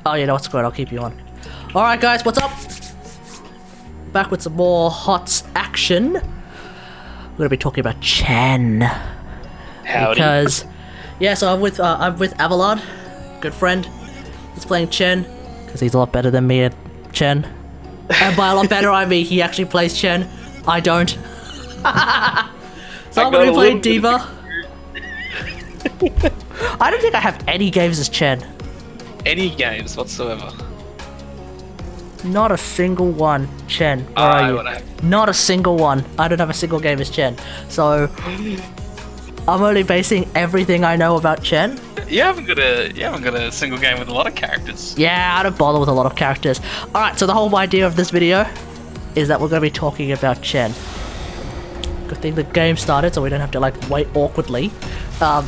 Oh, you know what's good, I'll keep you on. Alright guys, what's up? Back with some more HOTS action. We're gonna be talking about Chen. Howdy. Because, yeah, so I'm with Avellard, good friend. He's playing Chen, because he's a lot better than me at Chen. And by a lot better, I mean he actually plays Chen. I don't. So I'm gonna be playing Diva. I don't think I have any games as Chen. Any games whatsoever? Not a single one, Chen. Where are you? Not a single one. I don't have a single game as Chen. So I'm only basing everything I know about Chen. You haven't got a single game with a lot of characters. Yeah, I don't bother with a lot of characters. Alright, so the whole idea of this video is that we're going to be talking about Chen. Good thing the game started so we don't have to like wait awkwardly. Fair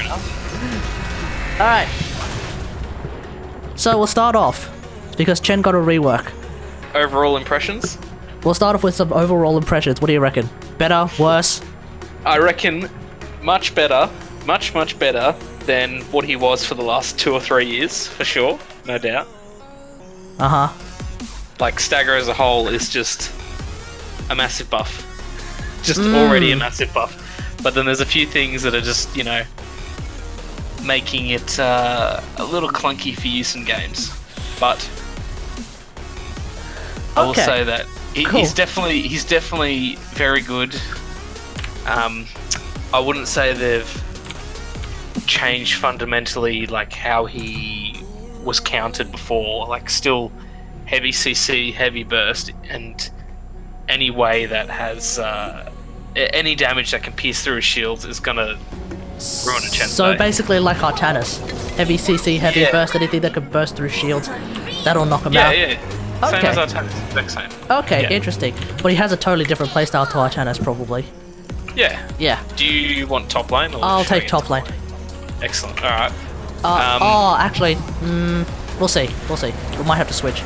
enough. Alright. So we'll start off, because Chen got a rework. Overall impressions? We'll start off with some overall impressions. What do you reckon? Better? Worse? I reckon much better, much better than what he was for the last 2 or 3 years, for sure, no doubt. Uh-huh. Like, Stagger as a whole is just a massive buff. Just already a massive buff. But then there's a few things that are just, you know, making it a little clunky for use in games. But I will say that he's definitely very good. I wouldn't say they've changed fundamentally like how he was counted before. Like, still heavy CC, heavy burst, and any way that has any damage that can pierce through his shields is gonna ruin a Chen. So basically like Artanis. Heavy CC, heavy burst, anything that can burst through shields, that'll knock him out. Yeah. Okay. Same as Artanis, exact same. Okay, Yeah. interesting. But he has a totally different playstyle to Artanis, probably. Yeah. Yeah. Do you want top lane? Or I'll should we take get top lane. Excellent. All right. Actually, we'll see. We'll see. We might have to switch.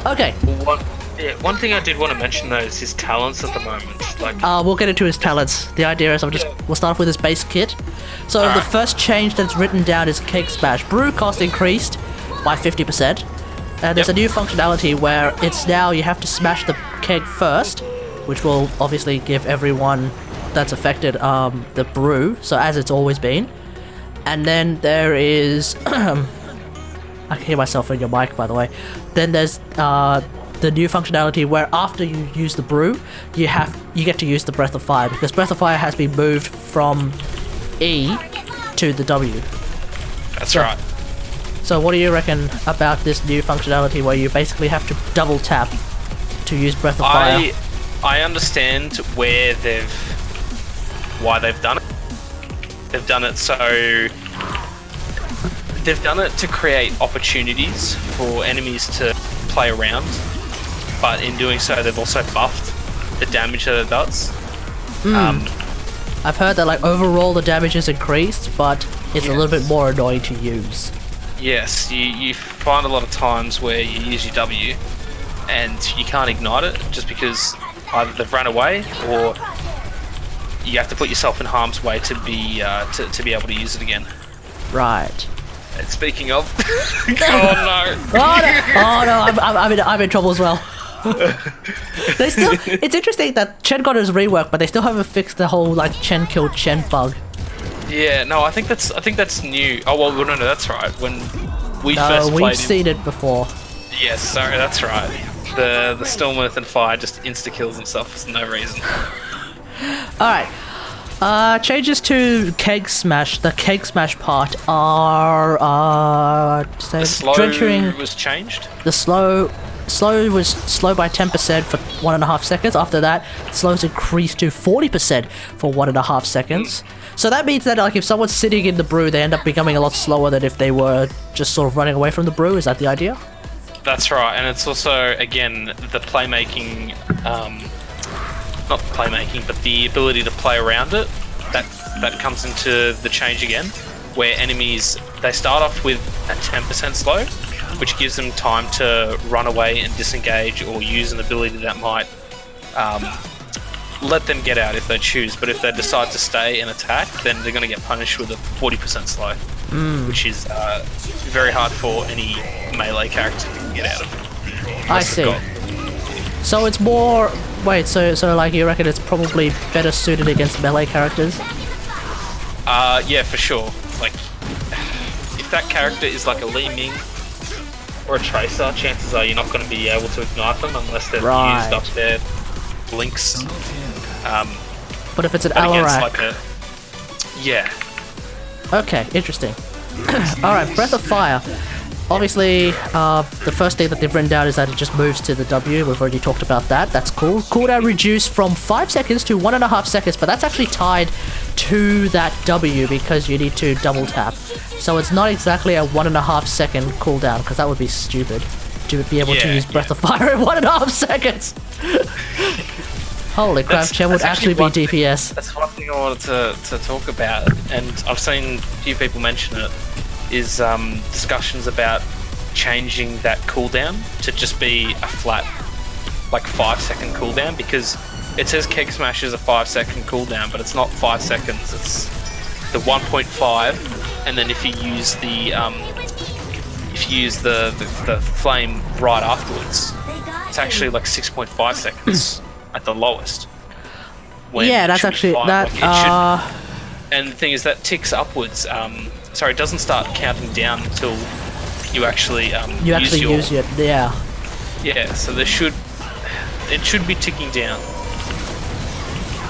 Okay. One thing I did want to mention though is his talents at the moment. Like, we'll get into his talents. The idea is we'll start off with his base kit. So the first change that's written down is Cake Smash. Brew cost increased by 50%. And there's a new functionality where it's now you have to smash the keg first, which will obviously give everyone that's affected the brew, so as it's always been. And then there is I can hear myself in your mic, by the way. Then there's the new functionality where after you use the brew, you get to use the Breath of Fire, because Breath of Fire has been moved from E to the W. that's right. So what do you reckon about this new functionality where you basically have to double tap to use Breath of Fire? I understand why they've done it. They've done it to create opportunities for enemies to play around, but in doing so they've also buffed the damage that it does. I've heard that like overall the damage is increased, but it's a little bit more annoying to use. Yes, you find a lot of times where you use your W and you can't ignite it just because either they've run away or you have to put yourself in harm's way to be able to use it again. Right. And speaking of, oh no! Oh no! I'm in trouble as well. It's interesting that Chen got his rework, but they still haven't fixed the whole like Chen killed Chen bug. Yeah, no, I think that's new. Oh well, no, that's right. When we first played, we've seen it before. Yes, sorry, that's right. The Stormworth and Fire just insta kills himself for no reason. Alright. Changes to Keg Smash. The Keg Smash part are The slow drenching. was changed. The slow was slow by 10% for 1.5 seconds. After that, slow's increased to 40% for 1.5 seconds. So that means that like if someone's sitting in the brew, they end up becoming a lot slower than if they were just sort of running away from the brew. Is that the idea? That's right, and it's also again the playmaking, not playmaking, but the ability to play around it. That comes into the change again, where enemies they start off with a 10% slow, which gives them time to run away and disengage or use an ability that might let them get out if they choose. But if they decide to stay and attack, then they're going to get punished with a 40% slow. which is very hard for any melee character to get out of. I see. So it's more... Wait, so like you reckon it's probably better suited against melee characters? Yeah, for sure. Like, if that character is like a Li Ming or a Tracer, chances are you're not going to be able to ignite them unless they've used up their blinks. But if it's an Avellard... Like yeah. Okay, interesting. Alright, Breath of Fire. Obviously, the first thing that they've written down is that it just moves to the W. We've already talked about that. That's cool. Cooldown reduced from 5 seconds to 1.5 seconds, but that's actually tied to that W because you need to double tap. So it's not exactly a 1.5 second cooldown, because that would be stupid to be able to use Breath of Fire in 1.5 seconds. Holy crap, Chen would actually be DPS. That's one thing I wanted to talk about, and I've seen a few people mention it, is discussions about changing that cooldown to just be a flat, like 5 second cooldown, because it says Keg Smash is a 5 second cooldown, but it's not 5 seconds, it's the 1.5, and then if you use the flame right afterwards, it's actually like 6.5 seconds at the lowest. Yeah, that's actually that. And the thing is that ticks upwards. Sorry, it doesn't start counting down until you actually use it. Yeah. Yeah, so it should be ticking down.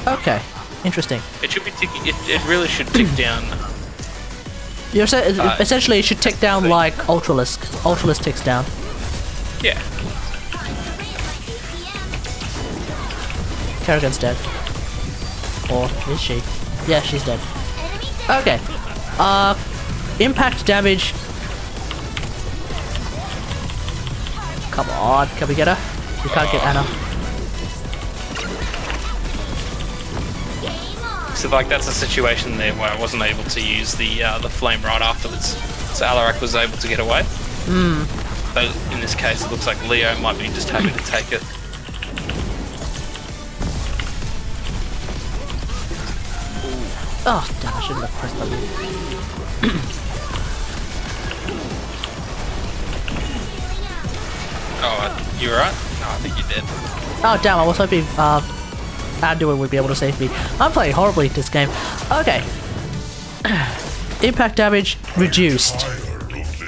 Okay, interesting. It should be ticking. It really should tick down. You're saying essentially it should tick down like Ultralisk. Ultralisk ticks down. Yeah. Kerrigan's dead. Or is she? Yeah, she's dead. Okay. Impact damage. Come on, can we get her? We can't get Anna. So like that's a situation there where I wasn't able to use the flame right afterwards. So Alarak was able to get away. But in this case it looks like Leo might be just happy to take it. Oh damn, I shouldn't have pressed W. Oh, you alright? No, I think you're dead. Oh damn, I was hoping Anduin would be able to save me. I'm playing horribly this game. Okay. Impact damage reduced.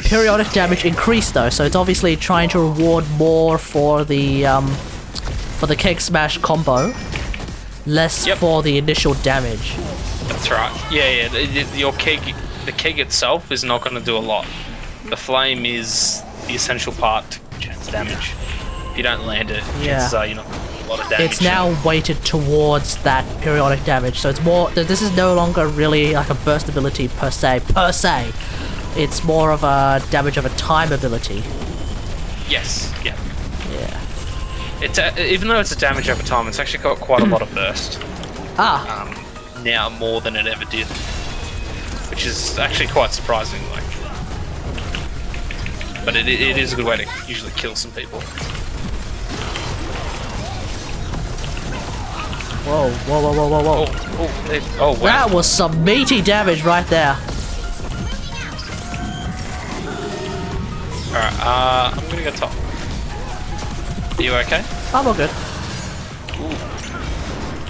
Periodic damage increased though, so it's obviously trying to reward more for the Keg Smash combo, less for the initial damage. That's right. Yeah. The keg itself is not going to do a lot. The flame is the essential part to chance damage. If you don't land it, chances are you're not going to do a lot of damage. It's now weighted towards that periodic damage, so it's more. This is no longer really like a burst ability per se. It's more of a damage of a time ability. Yes. Yeah. Yeah. It's even though it's a damage over time, it's actually got quite a lot of burst. Now more than it ever did, which is actually quite surprising. Like, but it is a good way to usually kill some people. Whoa! Oh, wow. That was some meaty damage right there. Alright, I'm gonna go top. Are you okay? I'm all good. Ooh.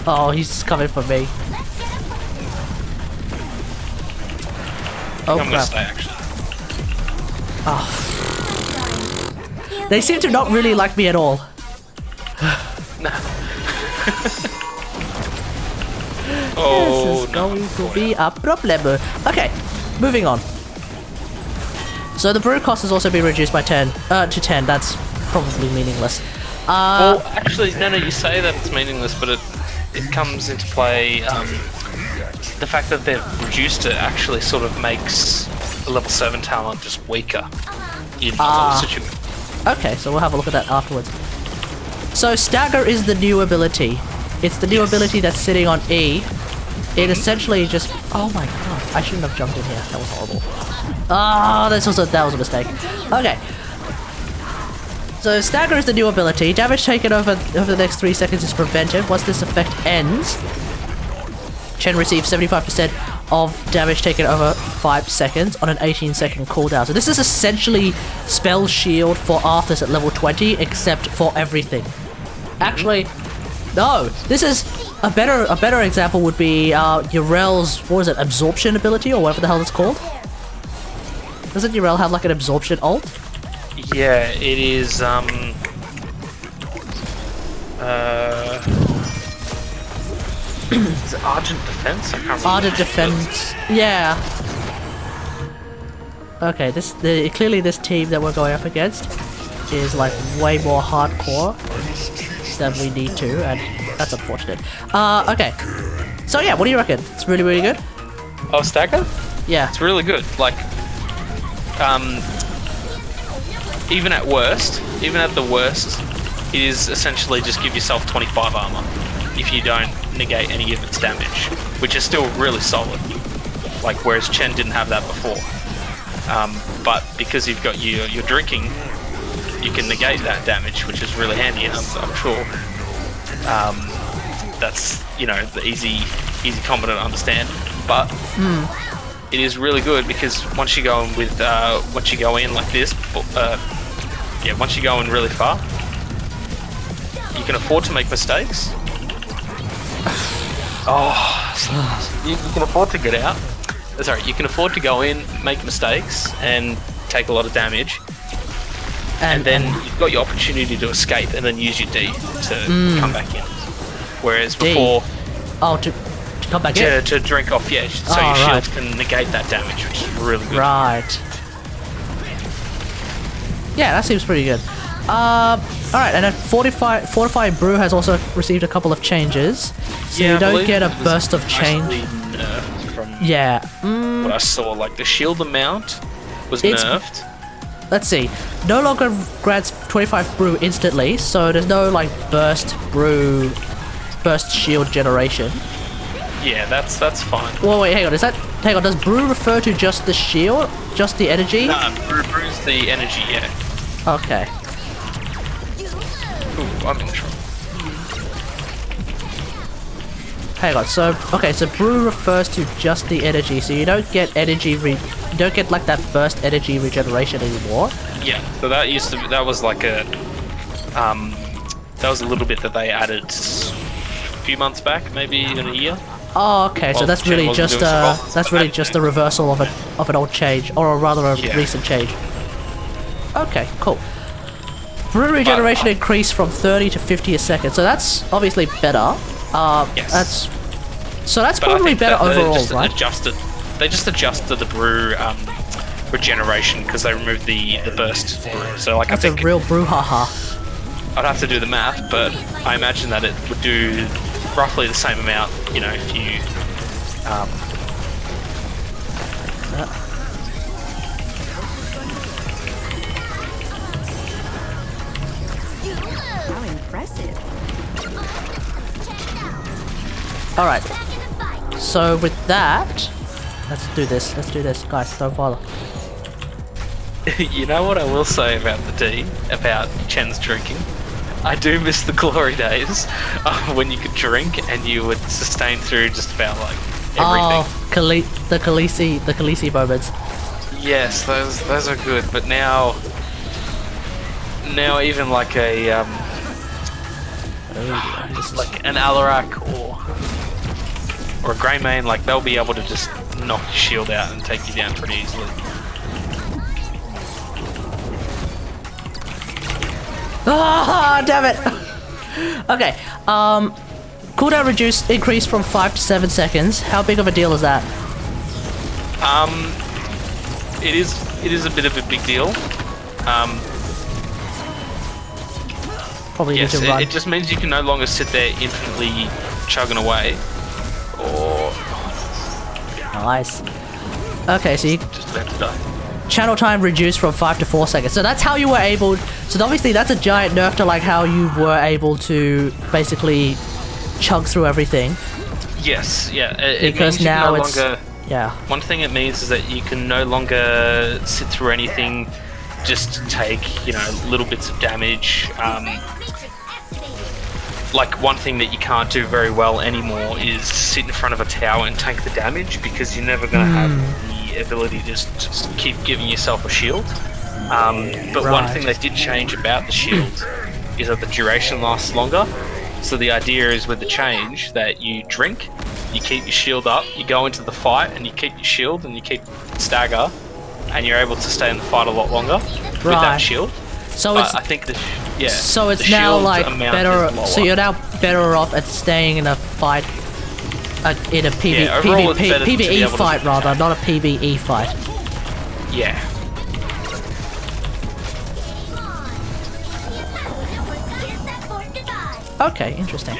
Oh, he's coming for me. Oh, I'm gonna stay actually. Oh. They seem to not really like me at all. No. Oh, this is going to be a problem. Okay, moving on. So the brew cost has also been reduced by 10 to 10. That's probably meaningless. Well, actually, no. You say that it's meaningless, but it comes into play. The fact that they've reduced it actually sort of makes the level 7 talent just weaker in a lot of situations. Okay, so we'll have a look at that afterwards. So Stagger is the new ability. It's the new ability that's sitting on E. It essentially just... Oh my god, I shouldn't have jumped in here. That was horrible. Ah, that was a mistake. Okay. So Stagger is the new ability. Damage taken over the next 3 seconds is prevented. Once this effect ends, Chen receives 75% of damage taken over 5 seconds on an 18-second cooldown. So this is essentially spell shield for Arthas at level 20, except for everything. Actually, no. This is a better example would be Yrel's, what was it, absorption ability or whatever the hell it's called. Doesn't Yrel have like an absorption ult? Yeah, it is. Is it Argent Defense? I can't remember. Ardent Defense. Yeah. Okay, clearly this team that we're going up against is like way more hardcore than we need to, and that's unfortunate. Okay. So yeah, what do you reckon? It's really, really good? Oh, Stagger? Yeah. It's really good. Like, even at the worst, it is essentially just give yourself 25 armor if you don't negate any of its damage, which is still really solid. Like, whereas Chen didn't have that before. But because you've got your drinking, you can negate that damage, which is really handy, and I'm sure that's, you know, the easy combo to understand. But it is really good because once you go in with once you go in like this, once you go in really far, you can afford to make mistakes. You can afford to get out. Sorry, you can afford to go in, make mistakes, and take a lot of damage. And then you've got your opportunity to escape and then use your D to come back in. Whereas before... to come back in? To drink off, yeah. So your shield can negate that damage, which is really good. Right. Yeah, that seems pretty good. Alright, and then Fortified Brew has also received a couple of changes. So you don't get a burst of change. From what I saw, like the shield amount was nerfed. Let's see. No longer grants 25 brew instantly, so there's no like burst shield generation. Yeah, that's fine. Well, wait, hang on. Does brew refer to just the shield, just the energy? No, brew's the energy. Yeah. Okay. Ooh, I'm in trouble. Hang on. So brew refers to just the energy, so you don't get energy you don't get like that burst energy regeneration anymore. Yeah. So that was like a that was a little bit that they added a few months back, maybe in a year. Oh, okay. So that's really just a reversal of an old change, or rather a recent change. Okay, cool. Brew regeneration increased from 30 to 50 a second, so that's obviously better. Yes. That's probably better overall, right? They just adjusted the brew regeneration because they removed the burst brew. So like, that's I think a real brouhaha. I'd have to do the math, but I imagine that it would do roughly the same amount, you know, if you How impressive. Alright. So with that, let's do this, guys, don't bother. You know what I will say about about Chen's drinking? I do miss the glory days when you could drink and you would sustain through just about like everything. Oh, the Khaleesi moments. Yes, those are good, but now even like a like an Alarak or a Greymane, like they'll be able to just knock your shield out and take you down pretty easily. Ah, damn it! Okay, cooldown increased from 5 to 7 seconds. How big of a deal is that? It is a bit of a big deal. Probably yes, need to run. It just means you can no longer sit there infinitely chugging away. Or nice. Okay, so you just about to die. Channel time reduced from 5 to 4 seconds. So that's how you were able... So obviously that's a giant nerf to like how you were able to basically chug through everything. Yes, yeah. Because now it's... Yeah. One thing it means is that you can no longer sit through anything, just take, you know, little bits of damage. like one thing that you can't do very well anymore is sit in front of a tower and tank the damage, because you're never going to have the ability to just keep giving yourself a shield. But one thing they did change about the shield is that the duration lasts longer. So the idea is with the change that you drink, you keep your shield up, you go into the fight and you keep your shield and you keep stagger, and you're able to stay in the fight a lot longer with that shield. So but I think so it's now like better. So you're now better off at staying in a fight, in a PvE fight rather, not a PvE fight. Yeah. Okay, interesting.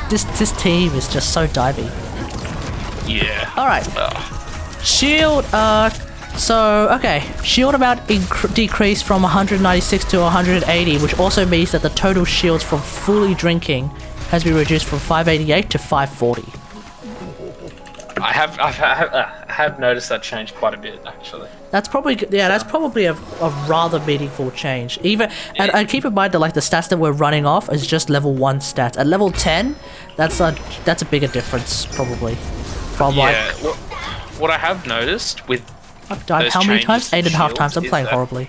This team is just so divey. Yeah. Alright. Shield, okay. Shield amount decreased from 196 to 180, which also means that the total shields from fully drinking has been reduced from 588 to 540. I have noticed that change quite a bit, actually. That's probably that's probably a rather meaningful change. And keep in mind that like the stats that we're running off is just level 1 stats. At level 10, that's a bigger difference probably. From what I have noticed with I've died how many times? 8.5 times. I'm playing horribly.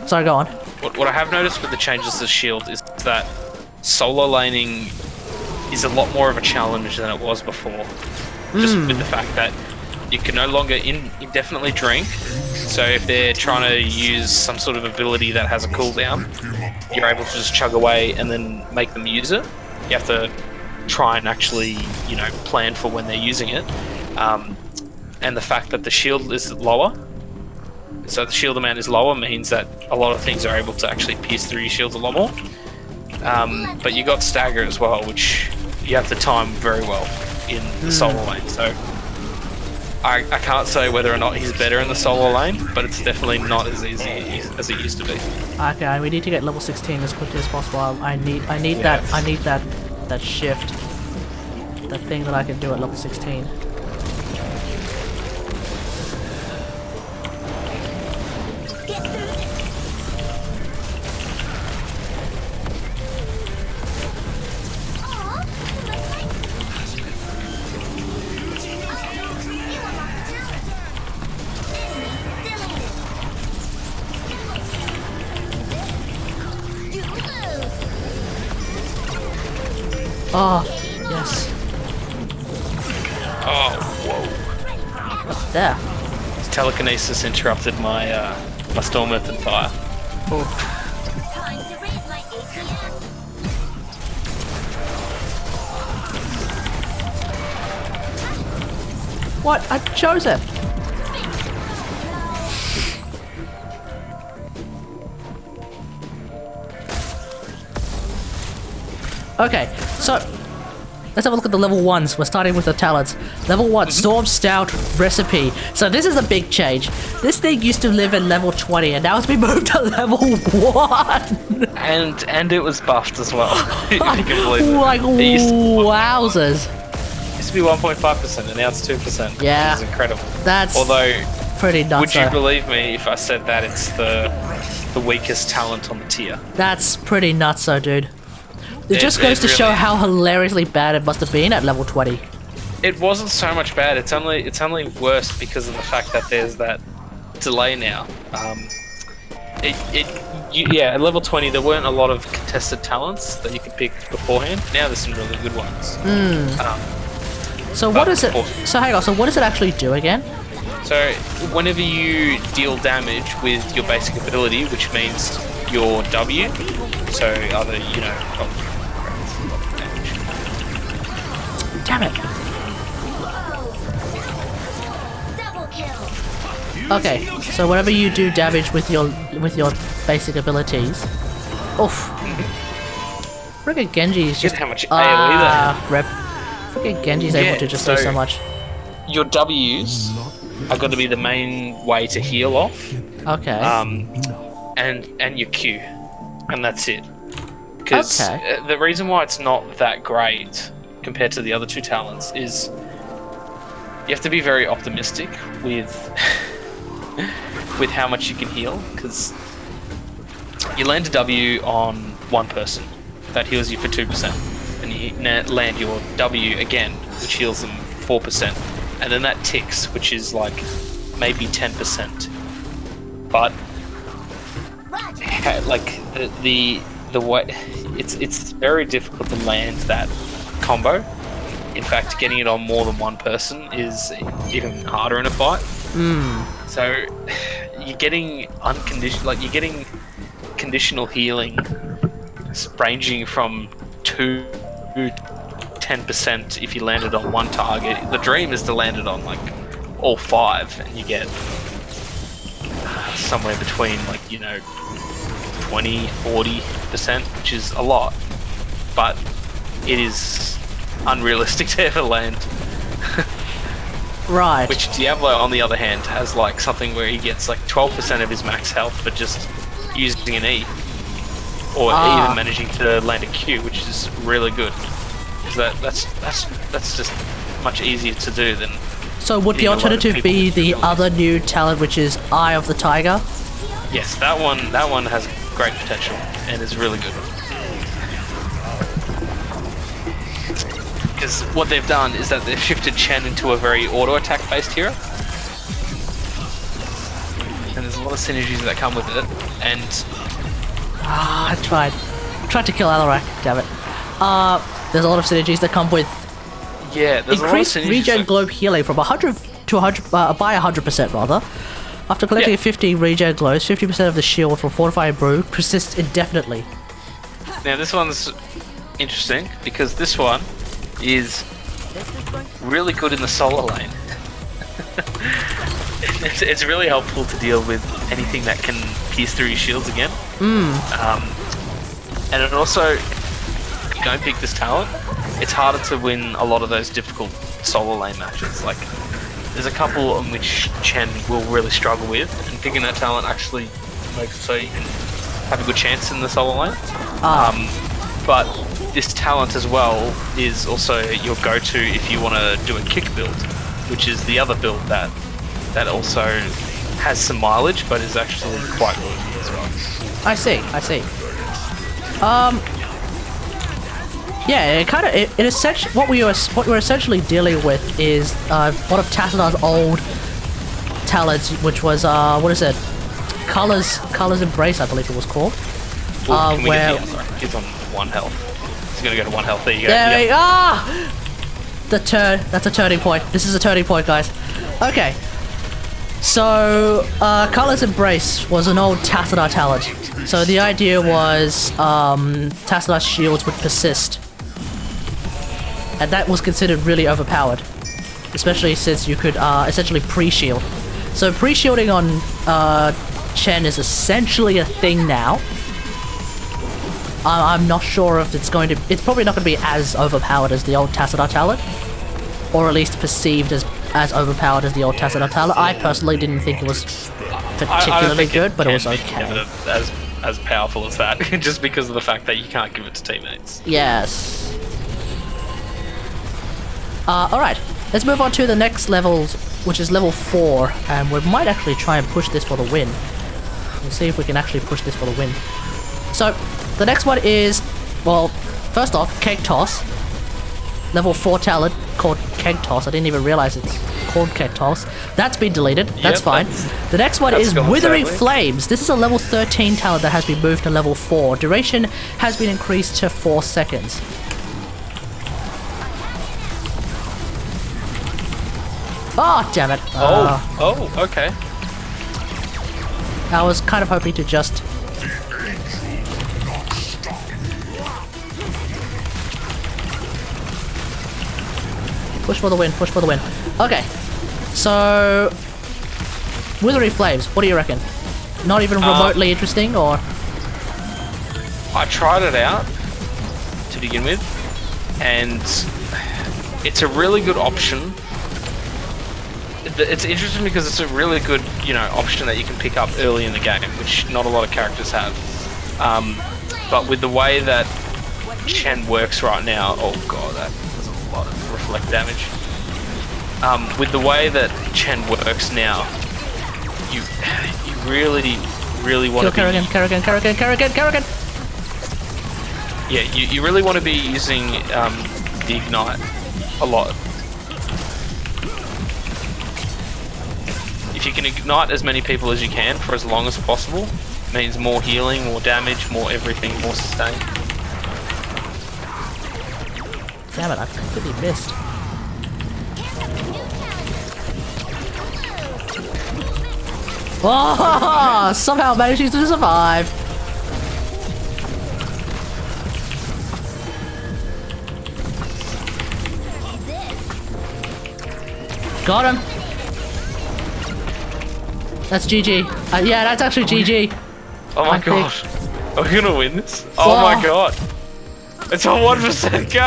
Sorry, go on. What I have noticed with the changes to shield is that solo laning is a lot more of a challenge than it was before. Just with the fact that you can no longer indefinitely drink. So if they're trying to use some sort of ability that has a cooldown, you're able to just chug away and then make them use it. You have to try and actually, plan for when they're using it. And the fact that the shield is lower, so the shield amount is lower, means that a lot of things are able to actually pierce through your shields a lot more. But you got stagger as well, which you have to time very well in the solo lane. So I can't say whether or not he's better in the solo lane, but it's definitely not as easy as it used to be. Okay, we need to get level 16 as quickly as possible. I need that shift, that thing that I can do at level 16. Oh, yes. Oh, whoa. What's there? His telekinesis interrupted my my Storm Earth and Fire. Oh. What? I chose it! Okay, so let's have a look at the level 1s. We're starting with the talents. Level 1, Storm Stout Recipe. So this is a big change. This thing used to live at level 20 and now it's been moved to level 1. And it was buffed as well. You can believe it. Like, wowzers. It used to be 1.5% and now it's 2%. Yeah. Which is incredible. That's pretty nuts. Would you believe me if I said that it's the weakest talent on the tier? That's pretty nuts, dude. It just goes to show how hilariously bad it must have been at level 20. It wasn't so much bad. It's only worse because of the fact that there's that delay now. At level 20 there weren't a lot of contested talents that you could pick beforehand. Now there's some really good ones. So what is it? So hang on. So what does it actually do again? So whenever you deal damage with your basic ability, which means your W, so either Damn it. Okay, so whenever you do damage with your basic abilities, oof. Friggin' Genji is just how much AoE there. rep. Friggin' Genji's able to just do so much. Your W's are going to be the main way to heal off. Okay. And your Q, and that's it. Because the reason why it's not that great compared to the other two talents is you have to be very optimistic with with how much you can heal. Because you land a W on one person, that heals you for 2%, and you land your W again, which heals them 4%, and then that ticks, which is like maybe 10%. But like the way it's very difficult to land that combo. In fact, getting it on more than one person is even harder in a fight. So you're getting you're getting conditional healing ranging from 2 to 10% if you landed on one target. The dream is to land it on like all 5, and you get somewhere between 20-40%, which is a lot, but it is unrealistic to ever land. Right. Which Diablo, on the other hand, has like something where he gets like 12% of his max health for just using an E, or even managing to land a Q, which is really good. That's just much easier to do than. So would the alternative be the other new talent, which is Eye of the Tiger? Yes, that one has great potential and is really good. Because what they've done is that they've shifted Chen into a very auto-attack based hero. And there's a lot of synergies that come with it, and... I tried to kill Alarak, damn it. There's a lot of synergies that come with... Yeah, there's increased a lot of synergies. regen globe healing from 100 to 100, by 100% rather. After collecting 50 regen globes, 50% of the shield from Fortifying Brew persists indefinitely. Now this one's interesting, because this one is really good in the solo lane. It's really helpful to deal with anything that can pierce through your shields again. And it also, if you don't pick this talent, it's harder to win a lot of those difficult solo lane matches. Like, there's a couple in which Chen will really struggle with, and picking that talent actually makes it so you can have a good chance in the solo lane. But this talent as well is also your go-to if you want to do a kick build, which is the other build that also has some mileage, but is actually quite good as well. I see. Yeah, it kind of it essentially what we're essentially dealing with is one of Tassadhar's old talents, which was what is it? Colors Embrace, I believe it was called. Well, can we get the other? He's on 1 health. He's gonna go to 1 health. There you go. There we That's a turning point. This is a turning point, guys. Okay. So, Colors Embrace was an old Tassadhar talent. So the idea was Tassadhar's shields would persist. And that was considered really overpowered. Especially since you could essentially pre-shield. So pre-shielding on Chen is essentially a thing now. I'm not sure if it's going to... It's probably not going to be as overpowered as the old Tassadhar talent. Or at least perceived as overpowered as the old Tassadhar talent. I personally didn't think it was particularly good, but it was okay. As powerful as that, just because of the fact that you can't give it to teammates. Yes. Alright, let's move on to the next level, which is level 4, and we might actually try and push this for the win. We'll see if we can actually push this for the win. So, the next one is, well, first off, Cake Toss. Level 4 talent called Cake Toss. I didn't even realize it's called Cake Toss. That's been deleted. That's fine. The next one is Withering Flames. This is a level 13 talent that has been moved to level 4. Duration has been increased to 4 seconds. Oh, damn it. Okay. I was kind of hoping to just... Push for the win, push for the win. Okay, so... Withering Flames, what do you reckon? Not even remotely interesting, or...? I tried it out, to begin with, and it's a really good option it's interesting because it's a really good, option that you can pick up early in the game, which not a lot of characters have. But with the way that Chen works right now, oh god, that does a lot of reflect damage. With the way that Chen works now, you really want to be... Karrigan. Yeah, you really want to be using the Ignite a lot. If you can ignite as many people as you can for as long as possible, means more healing, more damage, more everything, more sustain. Damn it, I've completely missed. Oh, somehow managing to survive. Got him. That's GG. Yeah, that's actually GG. Oh my god. Are we gonna win this? Oh my god. It's a 1% go!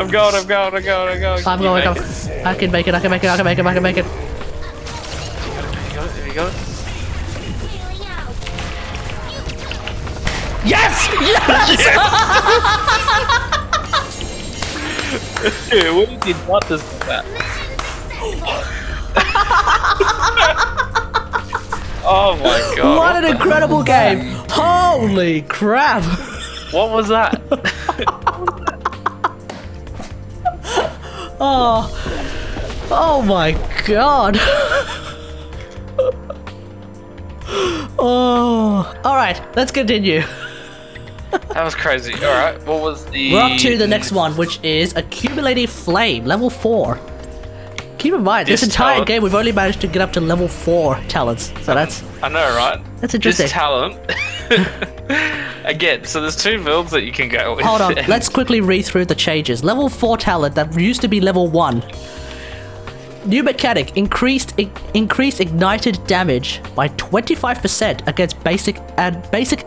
I'm going. I'm going. I can make it. Have you got it? Yes! Dude, what did you not just that? Oh my god. What an incredible game! Holy crap! What was that? Oh my god! Alright, let's continue. That was crazy. Alright, what was the... We're up to the next one, which is Accumulating Flame, level 4. Keep in mind, this entire game we've only managed to get up to level 4 talents, so that's... I know, right? That's interesting. This talent... Again, so there's 2 builds that you can go with. Hold on, let's quickly read through the changes. Level 4 talent that used to be level 1. New mechanic, increased ignited damage by 25% against basic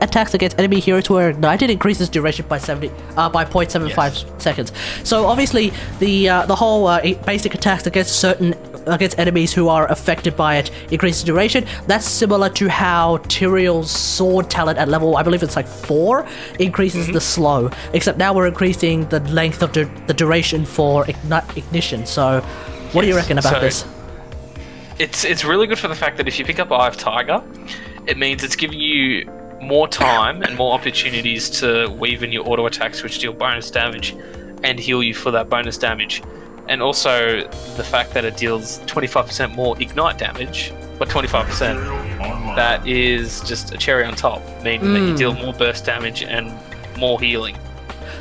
attacks against enemy heroes who are ignited, increases duration by 0.75 seconds. So obviously the whole basic attacks against enemies who are affected by it increases duration. That's similar to how Tyrael's sword talent at level, I believe it's like 4, increases the slow. Except now we're increasing the length of the duration for ignition. So what do you reckon about this? It's really good for the fact that if you pick up Eye of Tiger, it means it's giving you more time and more opportunities to weave in your auto attacks which deal bonus damage and heal you for that bonus damage. And also the fact that it deals 25% more ignite damage, but 25%, that is just a cherry on top, meaning that you deal more burst damage and more healing.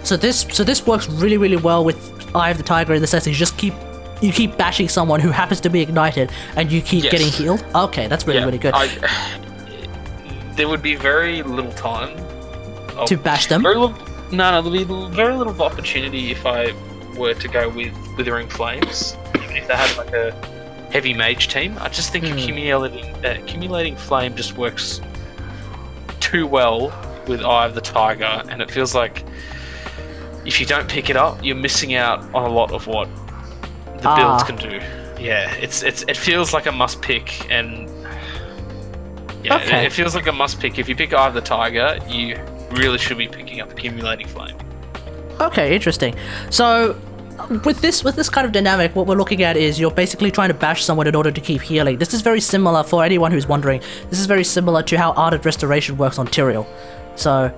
So this works really, really well with Eye of the Tiger in the sense that you keep bashing someone who happens to be ignited and you keep getting healed? Okay, that's really, really good. There would be very little time to bash them? there'd be very little opportunity if I were to go with Withering Flames. Even if they had like a heavy mage team, I just think accumulating flame just works too well with Eye of the Tiger, and it feels like if you don't pick it up, you're missing out on a lot of what the builds can do. Yeah, it feels like a must pick, and it feels like a must pick. If you pick Eye of the Tiger, you really should be picking up Accumulating Flame. Okay, interesting. So with this kind of dynamic, what we're looking at is you're basically trying to bash someone in order to keep healing. This is very similar, for anyone who's wondering, this is very similar to how Art of Restoration works on Tyrael. So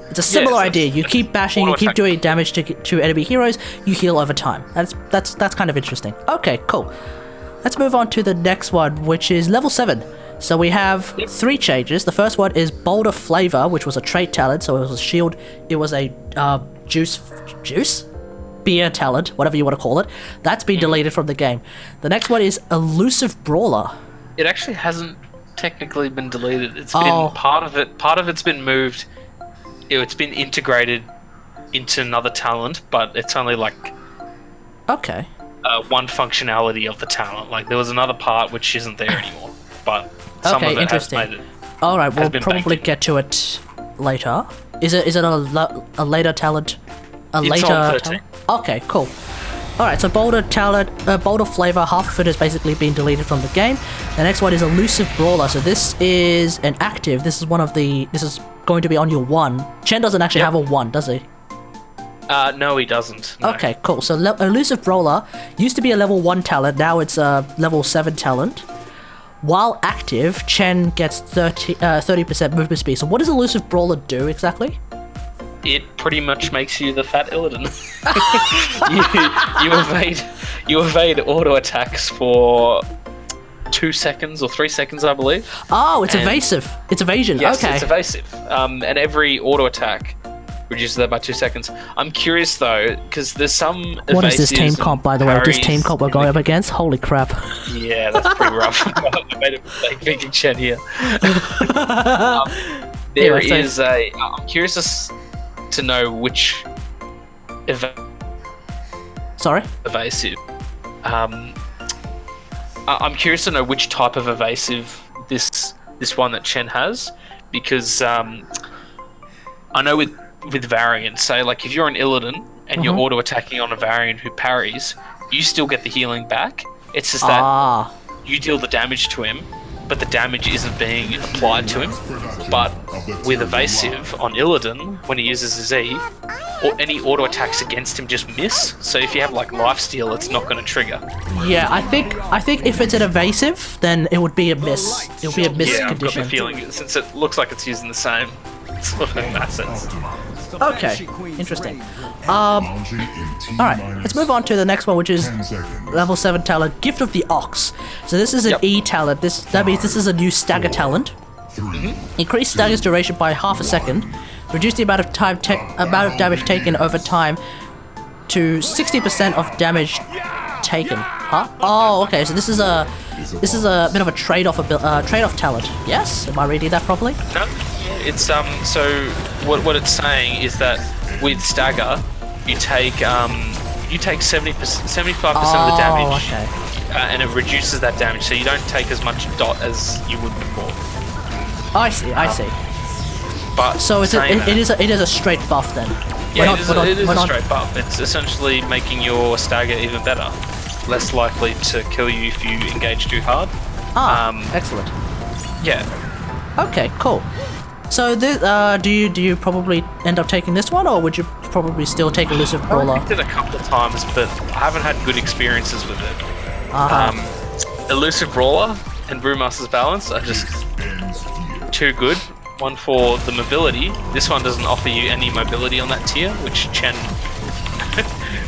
it's a similar idea. You keep bashing, you keep doing damage to enemy heroes, you heal over time. That's kind of interesting. Okay, cool. Let's move on to the next one, which is level 7. So we have 3 changes. The first one is Bolder Flavor, which was a trait talent, so it was a shield. It was a juice? Beer talent, whatever you want to call it. That's been deleted from the game. The next one is Elusive Brawler. It actually hasn't technically been deleted. It's been part of it's been moved. It's been integrated into another talent, but it's only like one functionality of the talent. Like there was another part which isn't there anymore, but some of it has made it. All right, we'll probably get to it later. Is it a later talent? A later talent? Okay, cool. Alright, so Boulder Talent, Boulder Flavor, half of it has basically been deleted from the game. The next one is Elusive Brawler. So this is an active. This is this is going to be on your 1. Chen doesn't actually have a 1, does he? No, he doesn't. No. Okay, cool. So Elusive Brawler used to be a level 1 talent, now it's a level 7 talent. While active, Chen gets 30% movement speed. So what does Elusive Brawler do exactly? It pretty much makes you the fat Illidan. you evade auto attacks for 2 seconds or 3 seconds, I believe. Oh, it's evasive. It's evasion. Yes, okay. it's evasive. And every auto attack reduces that by 2 seconds. I'm curious though, because there's some. What is this team comp, by the way? This team comp we're going up against? Holy crap! Yeah, that's pretty rough. I made a mistake picking Chen here. I'm curious to know which evasive. I'm curious to know which type of evasive this one that Chen has, because I know with variants, say like if you're an Illidan and you're auto attacking on a variant who parries, you still get the healing back. It's just that you deal the damage to him, but the damage isn't being applied to him. But with evasive on Illidan, when he uses his E, or any auto attacks against him just miss. So if you have like lifesteal, it's not going to trigger. Yeah, I think if it's an evasive, then it would be a miss. It would be a miss condition. I've got the feeling, since it looks like it's using the same sort of assets. Okay, interesting. Alright, let's move on to the next one, which is level 7 talent, Gift of the Ox. So this is an E talent. That means this is a new Stagger talent. Increase Stagger's duration by half a second. Reduce the amount of damage taken over time to 60% of damage taken. Huh? Oh, okay. So this is a bit of a trade-off talent. Yes? Am I reading that properly? No. It's so what it's saying is that with Stagger, you take 75% of the damage, and it reduces that damage, so you don't take as much dot as you would before. I see. But so it is a straight buff then. Yeah, it is a straight buff. It's essentially making your Stagger even better, less likely to kill you if you engage too hard. Excellent. Yeah. Okay, cool. So do you probably end up taking this one, or would you probably still take Elusive Brawler? I picked it a couple of times, but I haven't had good experiences with it. Elusive Brawler and Brewmaster's Balance are just too good. One for the mobility. This one doesn't offer you any mobility on that tier, which Chen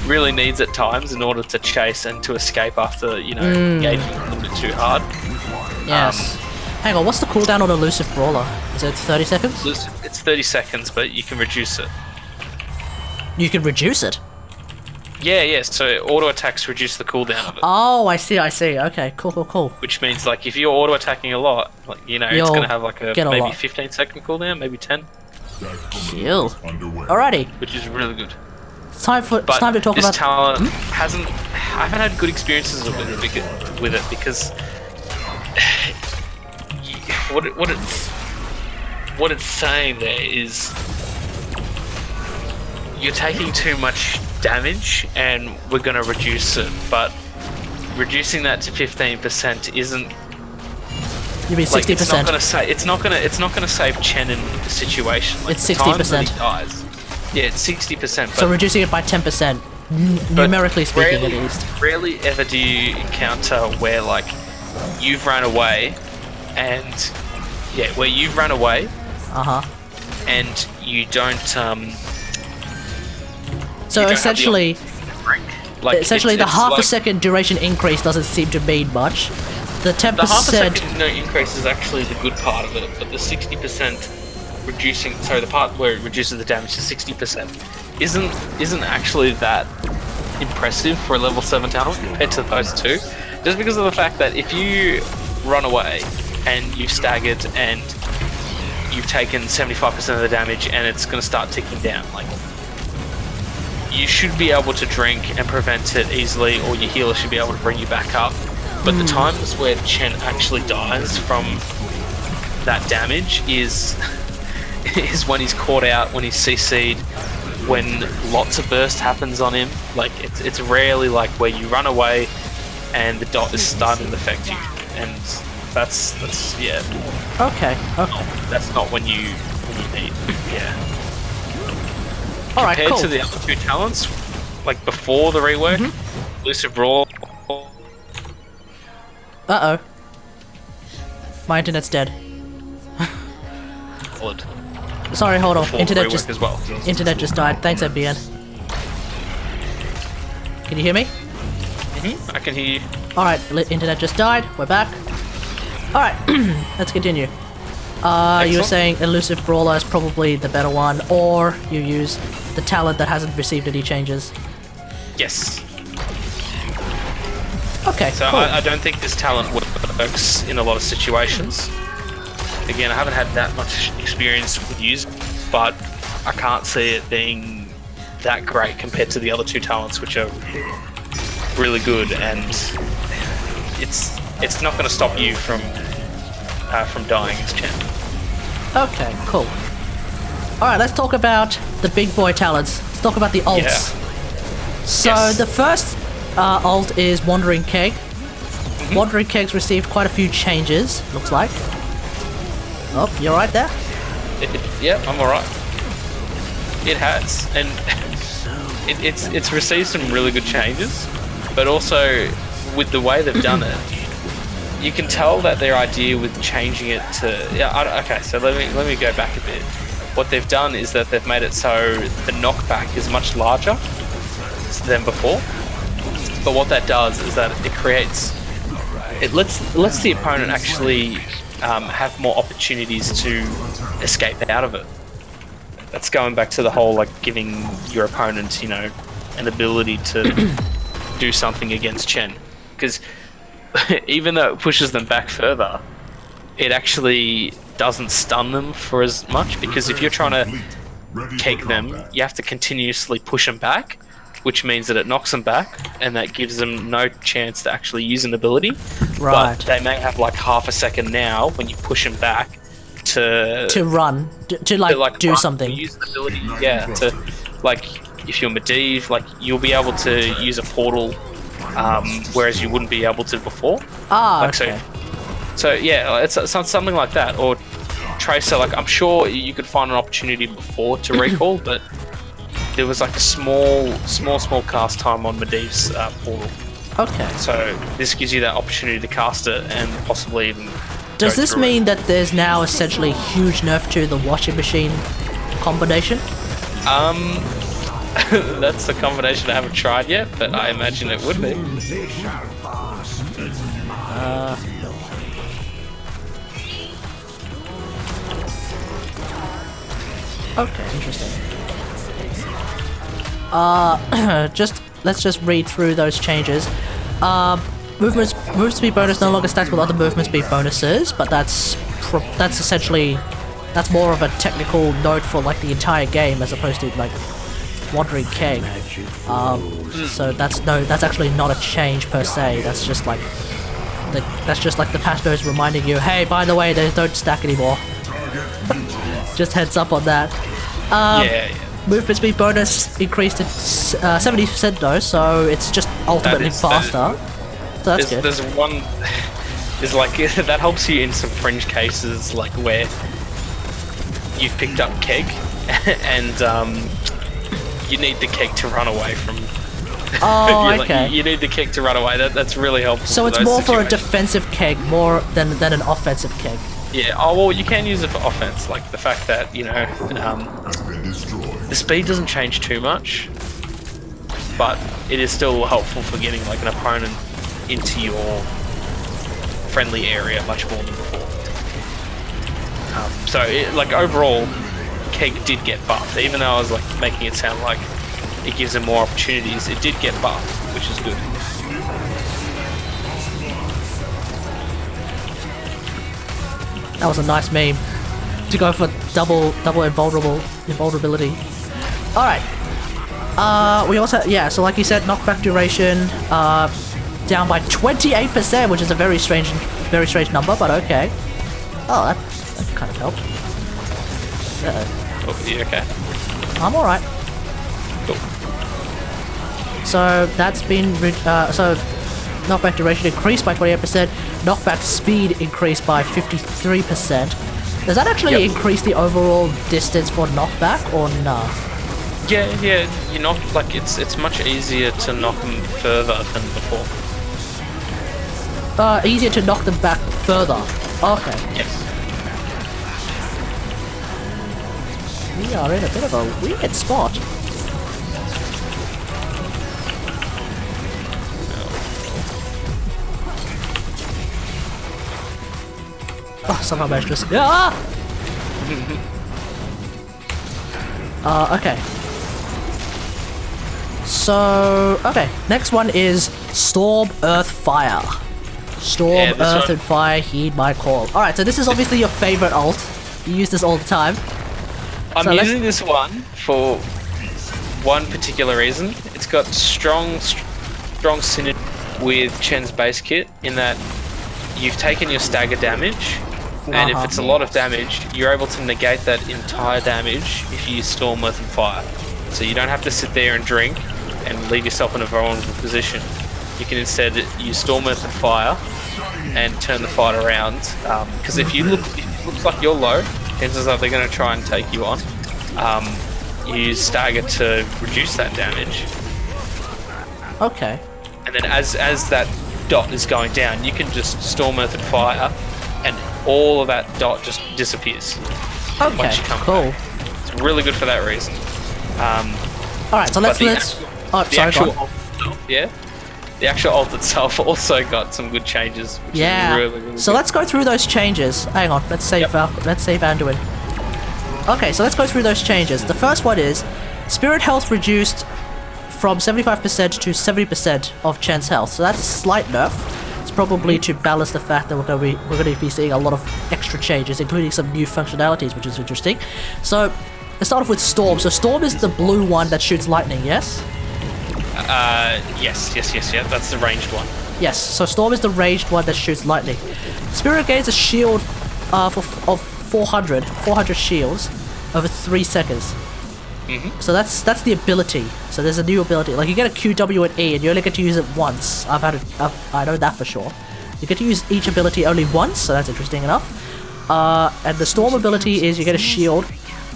really needs at times in order to chase and to escape after, engaging a little bit too hard. Yes. Hang on, what's the cooldown on Elusive Brawler? Is it 30 seconds? It's 30 seconds, but you can reduce it. You can reduce it? Yeah, so auto attacks reduce the cooldown of it. Oh, I see. Okay, cool. Which means, like, if you're auto attacking a lot, like, it's gonna have like maybe 15-second cooldown, maybe 10. Chill. Alrighty. Which is really good. It's time to talk about this talent I haven't had good experiences with it because what it's saying there is you're taking too much damage and we're going to reduce it, but reducing that to 15% isn't. You mean 60%? It's not going to save Chen in the situation. Like, it's 60%. Dies. Yeah, it's 60%. So reducing it by 10%, numerically speaking, at least. Rarely ever do you encounter where like you've run away, and where you've run away, and you don't. So essentially, the half a second duration increase doesn't seem to mean much. The 10%. The half a second increase is actually the good part of it, but the 60% reducing. Sorry, the part where it reduces the damage to 60% isn't actually that impressive for a level 7 talent compared to those two. Just because of the fact that if you run away and you've staggered and you've taken 75% of the damage and it's going to start ticking down, like, you should be able to drink and prevent it easily, or your healer should be able to bring you back up. But the times where Chen actually dies from that damage is when he's caught out, when he's CC'd, when lots of burst happens on him. Like it's rarely like where you run away and the dot is starting to affect you, and that's yeah. Okay. That's not when you need. Yeah. All right, Compared cool. to the other two talents, like before the rework, Elusive Brawl. Uh-oh. My internet's dead. Solid. Sorry, hold on. Before Internet the rework just as well. internet just died. Thanks, MBN. Can you hear me? I can hear you. All right, internet just died. We're back. All right, let's continue. You were Excellent. saying Elusive Brawler is probably the better one, or you use the talent that hasn't received any changes. Yes. Okay, So cool. I don't think this talent works in a lot of situations. Again, I haven't had that much experience with using, but I can't see it being that great compared to the other two talents, which are really good, and it's not going to stop you from dying as Chen. Okay, cool. Alright, let's talk about the big boy talents. Let's talk about the ults. Yeah. So Yes. the first ult is Wandering Keg. Wandering Keg's received quite a few changes, looks like. Oh, you alright there? Yeah, I'm alright. It has, and it's received some really good changes, but also with the way they've done it, you can tell that their idea with changing it to okay. So let me go back a bit. What they've done is that they've made it so the knockback is much larger than before. But what that does is that it lets the opponent actually have more opportunities to escape out of it. That's going back to the whole like giving your opponent, an ability to do something against Chen, because even though it pushes them back further, it actually doesn't stun them for as much, because if you're trying to keg them, you have to continuously push them back, which means that it knocks them back, and that gives them no chance to actually use an ability. Right. But they may have like half a second now when you push them back to run, to do run, something. to use an ability, yeah. To like, if you're Medivh, like you'll be able to use a portal, whereas you wouldn't be able to before. Okay. So yeah, it's something like that. Or Tracer, like I'm sure you could find an opportunity before to recall, but there was like a small cast time on Medivh's portal. Okay. So this gives you that opportunity to cast it and possibly even. Does this mean that there's now essentially huge nerf to the washing machine combination? That's a combination I haven't tried yet, but I imagine it would be. Okay, interesting. Let's just read through those changes. Movement speed bonus no longer stacks with other movement speed bonuses, but that's more of a technical note for like the entire game as opposed to like Wandering Keg. So that's actually not a change per se. That's just like the patch notes reminding you, hey, by the way, they don't stack anymore. Just heads up on that. Yeah. Movement speed bonus increased to 70% though, so it's just ultimately faster. So that's good. There's one. There's like that helps you in some fringe cases, like where you've picked up keg, and you need the keg to run away from. Oh, okay. You need the keg to run away. That's really helpful. So it's more for a defensive keg more than an offensive keg. Yeah. Oh well, you can use it for offense. Like the fact that the speed doesn't change too much, but it is still helpful for getting like an opponent into your friendly area much more than before. So like overall, keg did get buffed, even though I was like making it sound like it gives them more opportunities. It did get buffed, which is good. That was a nice meme to go for double invulnerability. All right. We also so like you said, knockback duration down by 28%, which is a very strange number, but okay. Oh, that kind of helped. Oh, you okay? I'm all right. So that's been so knockback duration increased by 28%, knockback speed increased by 53%. Does that actually increase the overall distance for knockback or nah? Yeah, you knock, like, it's much easier to knock them further than before. Easier to knock them back further. Okay. Yes. We are in a bit of a weird spot. Oh, somehow managed to escape. Ah! Okay. So, okay. Next one is Storm, Earth, Fire. Storm, Earth, and Fire, heed my call. Alright, so this is obviously your favorite ult. You use this all the time. I'm using this one for one particular reason. It's got strong synergy with Chen's base kit in that you've taken your stagger damage, and if it's a lot of damage, you're able to negate that entire damage if you use Storm, Earth, and Fire. So you don't have to sit there and drink and leave yourself in a vulnerable position. You can instead use Storm, Earth, and Fire and turn the fight around. Because if it looks like you're low, chances are they're going to try and take you on. Use Stagger to reduce that damage. Okay. And then as that dot is going down, you can just Storm, Earth, and Fire, and all of that dot just disappears. Okay, once you come cool. back. It's really good for that reason. Alright, so let's... The actual ult itself also got some good changes, which is really good. So let's go through those changes. Hang on, let's save Anduin. Okay, so let's go through those changes. The first one is Spirit health reduced from 75% to 70% of Chen's health. So that's a slight nerf. It's probably to balance the fact that we're going to be seeing a lot of extra changes, including some new functionalities, which is interesting. So let's start off with Storm. So Storm is the blue one that shoots lightning, yes? Yes, that's the ranged one. Yes, so Storm is the ranged one that shoots lightning. Spirit gains a shield of 400 shields over 3 seconds. So that's the ability. So there's a new ability. Like you get a QW and E, and you only get to use it once. I know that for sure. You get to use each ability only once, so that's interesting enough. And the Storm ability is you get a shield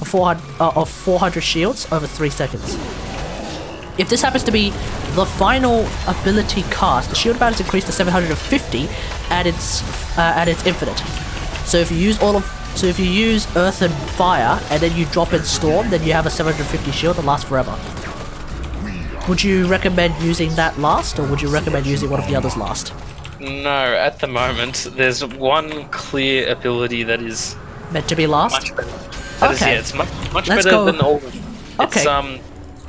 of 400 shields over 3 seconds. If this happens to be the final ability cast, the shield amount is increased to 750 at its infinite. So if you use Earth and Fire and then you drop in Storm, then you have a 750 shield that lasts forever. Would you recommend using that last, or would you recommend using one of the others last? No, at the moment there's one clear ability that is meant to be last. Much better. It's much Let's better go. than all. Okay.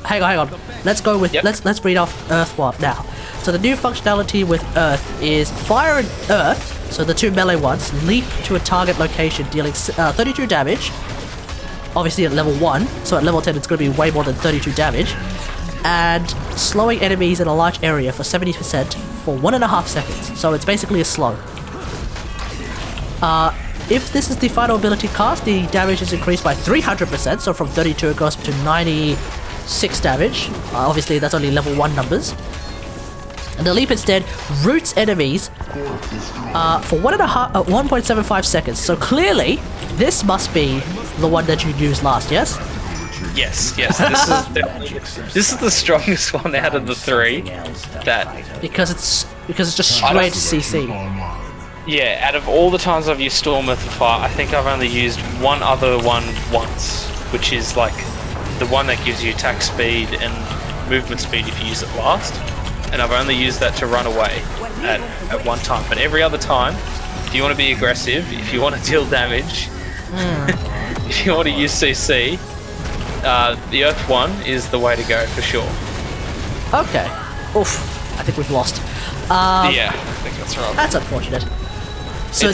Hang on. Let's go with let's read off Earth one now. So the new functionality with Earth is Fire and Earth, so the two melee ones, leap to a target location dealing 32 damage. Obviously at level 1, so at level 10 it's going to be way more than 32 damage. And slowing enemies in a large area for 70% for 1.5 seconds. So it's basically a slow. If this is the final ability cast, the damage is increased by 300%, so from 32 it goes to 96 damage. Obviously that's only level 1 numbers. And the leap instead roots enemies for 1.75 seconds. So clearly, this must be the one that you used last, yes? Yes. This is the strongest one out of the 3. Because it's just straight CC. Yeah, out of all the times I've used Storm, Earth, and Fire, I think I've only used one other one once, which is like the one that gives you attack speed and movement speed if you use it last. And I've only used that to run away at one time. But every other time, if you want to be aggressive, if you want to deal damage, if you want to use CC, the Earth one is the way to go for sure. Okay. Oof. I think we've lost. Yeah, I think that's right. That's unfortunate. So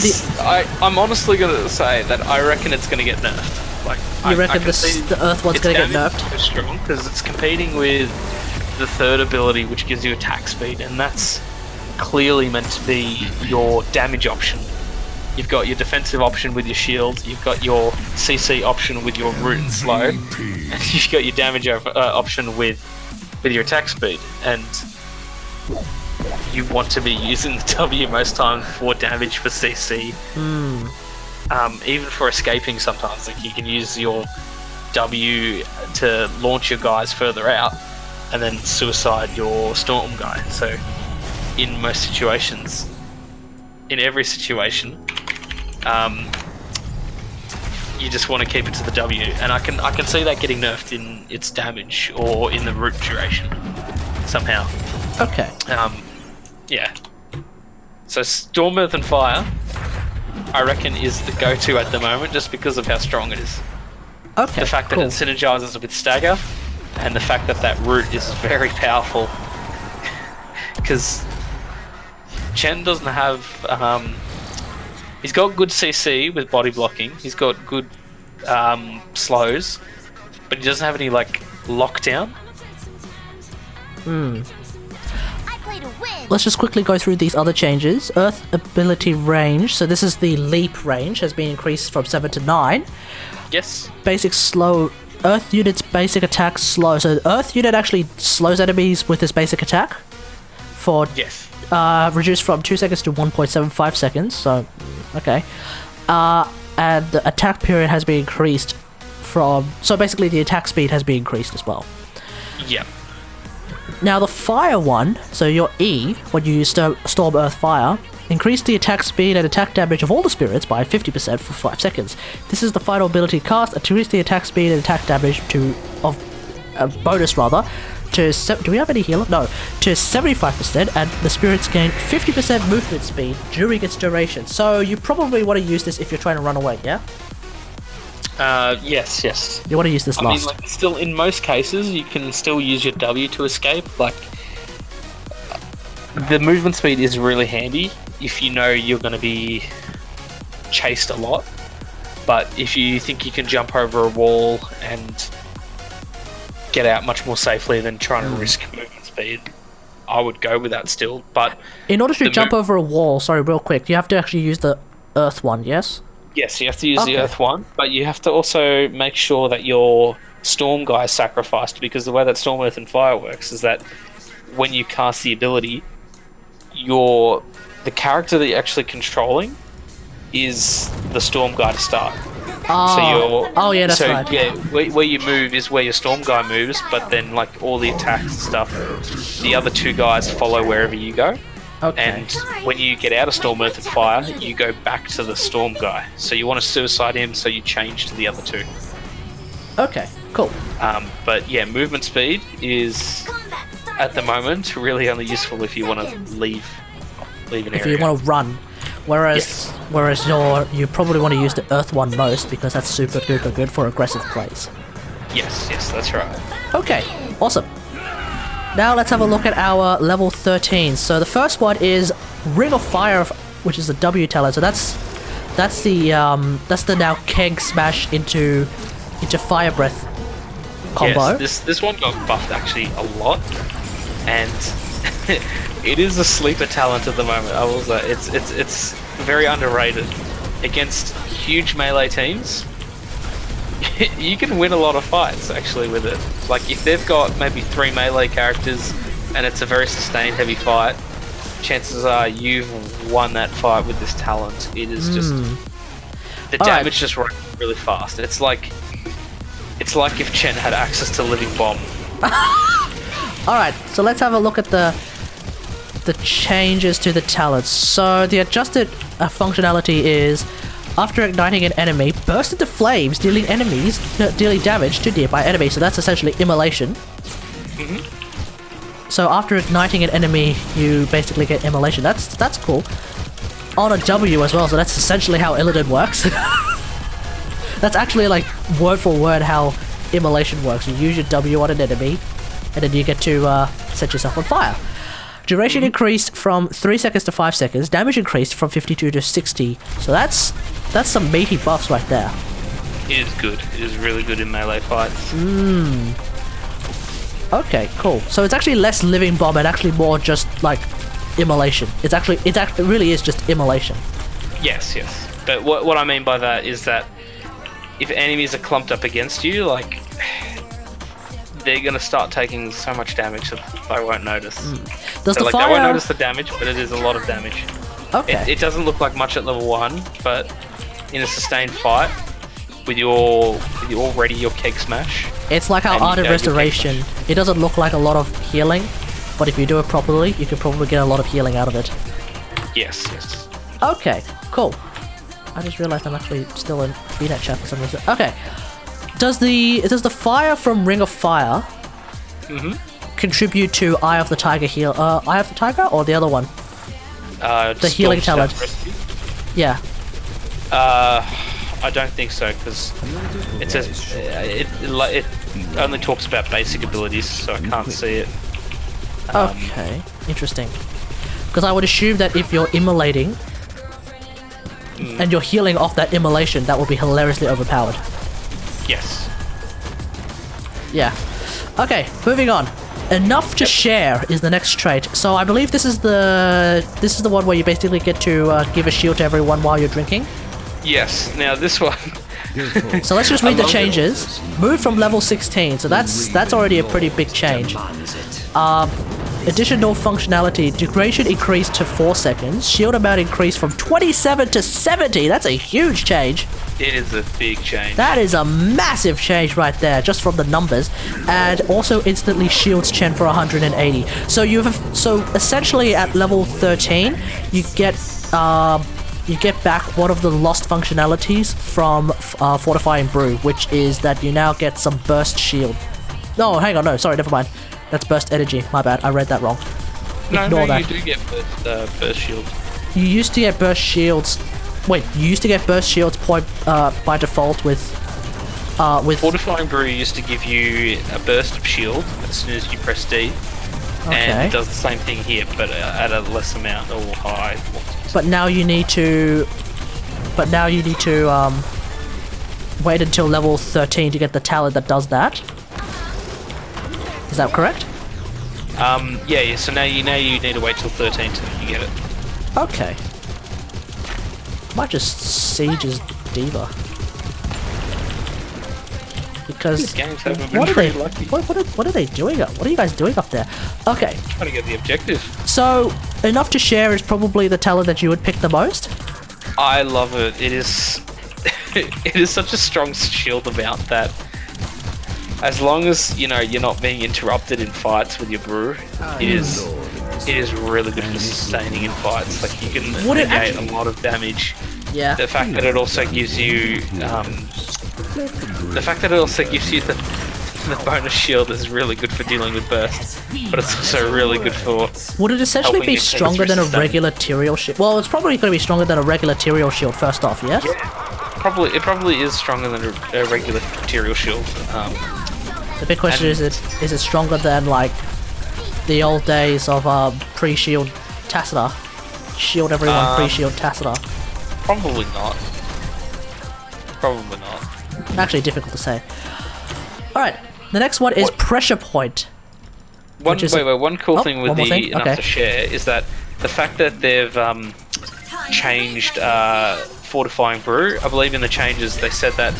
I'm honestly going to say that I reckon it's going to get nerfed. Like, you reckon the Earth one's going to get nerfed? It's strong because it's competing with the third ability, which gives you attack speed, and that's clearly meant to be your damage option. You've got your defensive option with your shield, you've got your CC option with your root and slow, and you've got your damage option with with your attack speed, and you want to be using the W most times for damage for CC. Even for escaping sometimes, like you can use your W to launch your guys further out and then suicide your storm guy. So in most situations, in every situation, you just want to keep it to the W, and I can see that getting nerfed in its damage or in the root duration somehow. Okay. Yeah. So Storm, Earth and Fire, I reckon, is the go-to at the moment just because of how strong it is. Okay. The fact that it synergizes with Stagger, and the fact that that root is very powerful. Because Chen doesn't have... he's got good CC with body blocking, he's got good slows, but he doesn't have any, like, lockdown. Let's just quickly go through these other changes. Earth ability range, so this is the leap range, has been increased from 7 to 9. Yes. Basic slow. Earth unit's basic attack slow. So Earth unit actually slows enemies with his basic attack. For Yes. Reduced from 2 seconds to 1.75 seconds. So, okay. And the attack period has been increased from... So basically the attack speed has been increased as well. Yeah. Now the fire one, so your E, when you use Storm, Earth, Fire, increase the attack speed and attack damage of all the spirits by 50% for 5 seconds. This is the final ability cast, increase the attack speed and attack damage of bonus rather, to... Do we have any healer? No. To 75%, and the spirits gain 50% movement speed during its duration. So you probably want to use this if you're trying to run away, yeah? Yes. You want to use this last. I mean, like, still, in most cases, you can still use your W to escape. Like, the movement speed is really handy if you know you're going to be chased a lot. But if you think you can jump over a wall and get out much more safely than trying to risk movement speed, I would go with that still. But in order to jump over a wall, sorry, real quick, you have to actually use the Earth one, yes? Yes, you have to use the Earth one, but you have to also make sure that your Storm guy is sacrificed, because the way that Storm, Earth and Fire works is that when you cast the ability, the character that you're actually controlling is the Storm guy to start. Oh yeah, that's right. Yeah, where you move is where your Storm guy moves, but then like all the attacks and stuff, the other two guys follow wherever you go. Okay. And when you get out of Storm, Earth and Fire, you go back to the Storm guy. So you want to suicide him, so you change to the other two. Okay, cool. But yeah, movement speed is, at the moment, really only useful if you want to leave an area. If you want to run. Whereas you probably want to use the Earth one most, because that's super duper good for aggressive plays. Yes, that's right. Okay, awesome. Now let's have a look at our level 13. So the first one is Ring of Fire, which is the W talent. So that's the now Keg Smash into Fire Breath combo. Yes, this one got buffed actually a lot, and it is a sleeper talent at the moment. I will say it's very underrated against huge melee teams. You can win a lot of fights actually with it. Like if they've got maybe 3 melee characters and it's a very sustained heavy fight, chances are you've won that fight with this talent. It is just the damage just runs really fast. It's like if Chen had access to Living Bomb. Alright, so let's have a look at the changes to the talents. So the adjusted functionality is, after igniting an enemy, burst into flames, dealing damage to nearby enemies. So that's essentially immolation. So after igniting an enemy, you basically get immolation. That's cool. On a W as well, so that's essentially how Illidan works. That's actually like word for word how immolation works. You use your W on an enemy, and then you get to set yourself on fire. Duration increased from 3 seconds to 5 seconds. Damage increased from 52 to 60. So that's some meaty buffs right there. It is good. It is really good in melee fights. Okay, cool. So it's actually less Living Bomb and actually more just like immolation. It really is just immolation. Yes. But what I mean by that is that if enemies are clumped up against you, like they're gonna start taking so much damage that I won't notice. Does the They fire... won't notice the damage, but it is a lot of damage. Okay. It doesn't look like much at level 1, but in a sustained fight, with your keg smash. It's like how Art of Restoration. It doesn't look like a lot of healing, but if you do it properly, you can probably get a lot of healing out of it. Yes, yes. Okay, cool. I just realized I'm actually still in VNet chat for some reason. Okay. Does the fire from Ring of Fire contribute to Eye of the Tiger heal? Eye of the Tiger or the other one? The healing talent. Yeah. I don't think so, because it says it only talks about basic abilities, so I can't see it. Okay, interesting. Because I would assume that if you're immolating and you're healing off that immolation, that would be hilariously overpowered. Yes. Yeah. Okay, moving on. Enough to share is the next trait. So I believe this is the one where you basically get to give a shield to everyone while you're drinking. Yes. Now this one. So let's just read the changes. Move from level 16. So that's already a pretty big change. Additional functionality. Duration increased to 4 seconds. Shield amount increased from 27 to 70. That's a huge change. It is a big change. That is a massive change right there, just from the numbers. And also instantly shields Chen for 180. So essentially at level 13, you get back one of the lost functionalities from Fortifying Brew, which is that you now get some burst shield. No, hang on, no, sorry, never mind. That's burst energy. My bad, I read that wrong. Ignore that. You do get burst shield. You used to get burst shields. Wait, you used to get burst shields by default with Fortifying Brew used to give you a burst of shield as soon as you press D. Okay. And it does the same thing here, but at a less amount or high. But now you need to wait until level 13 to get the talent that does that. Is that correct? Yeah. So now you need to wait till 13 till you get it. Okay. Might just siege as Diva. Because what are they doing? What are you guys doing up there? Okay. Trying to get the objective. So enough to share is probably the talent that you would pick the most. I love it. It is it is such a strong shield amount that as long as you're not being interrupted in fights with your brew, it is really good for sustaining in fights. Like you can negate a lot of damage. Yeah. The fact that it also gives you the bonus shield is really good for dealing with bursts, but it's also really good for. Would it essentially be stronger than a regular Tyrael shield? Well, it's probably going to be stronger than a regular Tyrael shield. First off, yes. Yeah. It probably is stronger than a regular Tyrael shield. The big question is it stronger than like the old days of pre-shield Tassadar? Shield everyone pre-shield Tassadar. Probably not. Probably not. Actually, difficult to say. Alright, the next one is Pressure Point. One cool thing with the Enough to Share is that the fact that they've changed Fortifying Brew, I believe in the changes they said that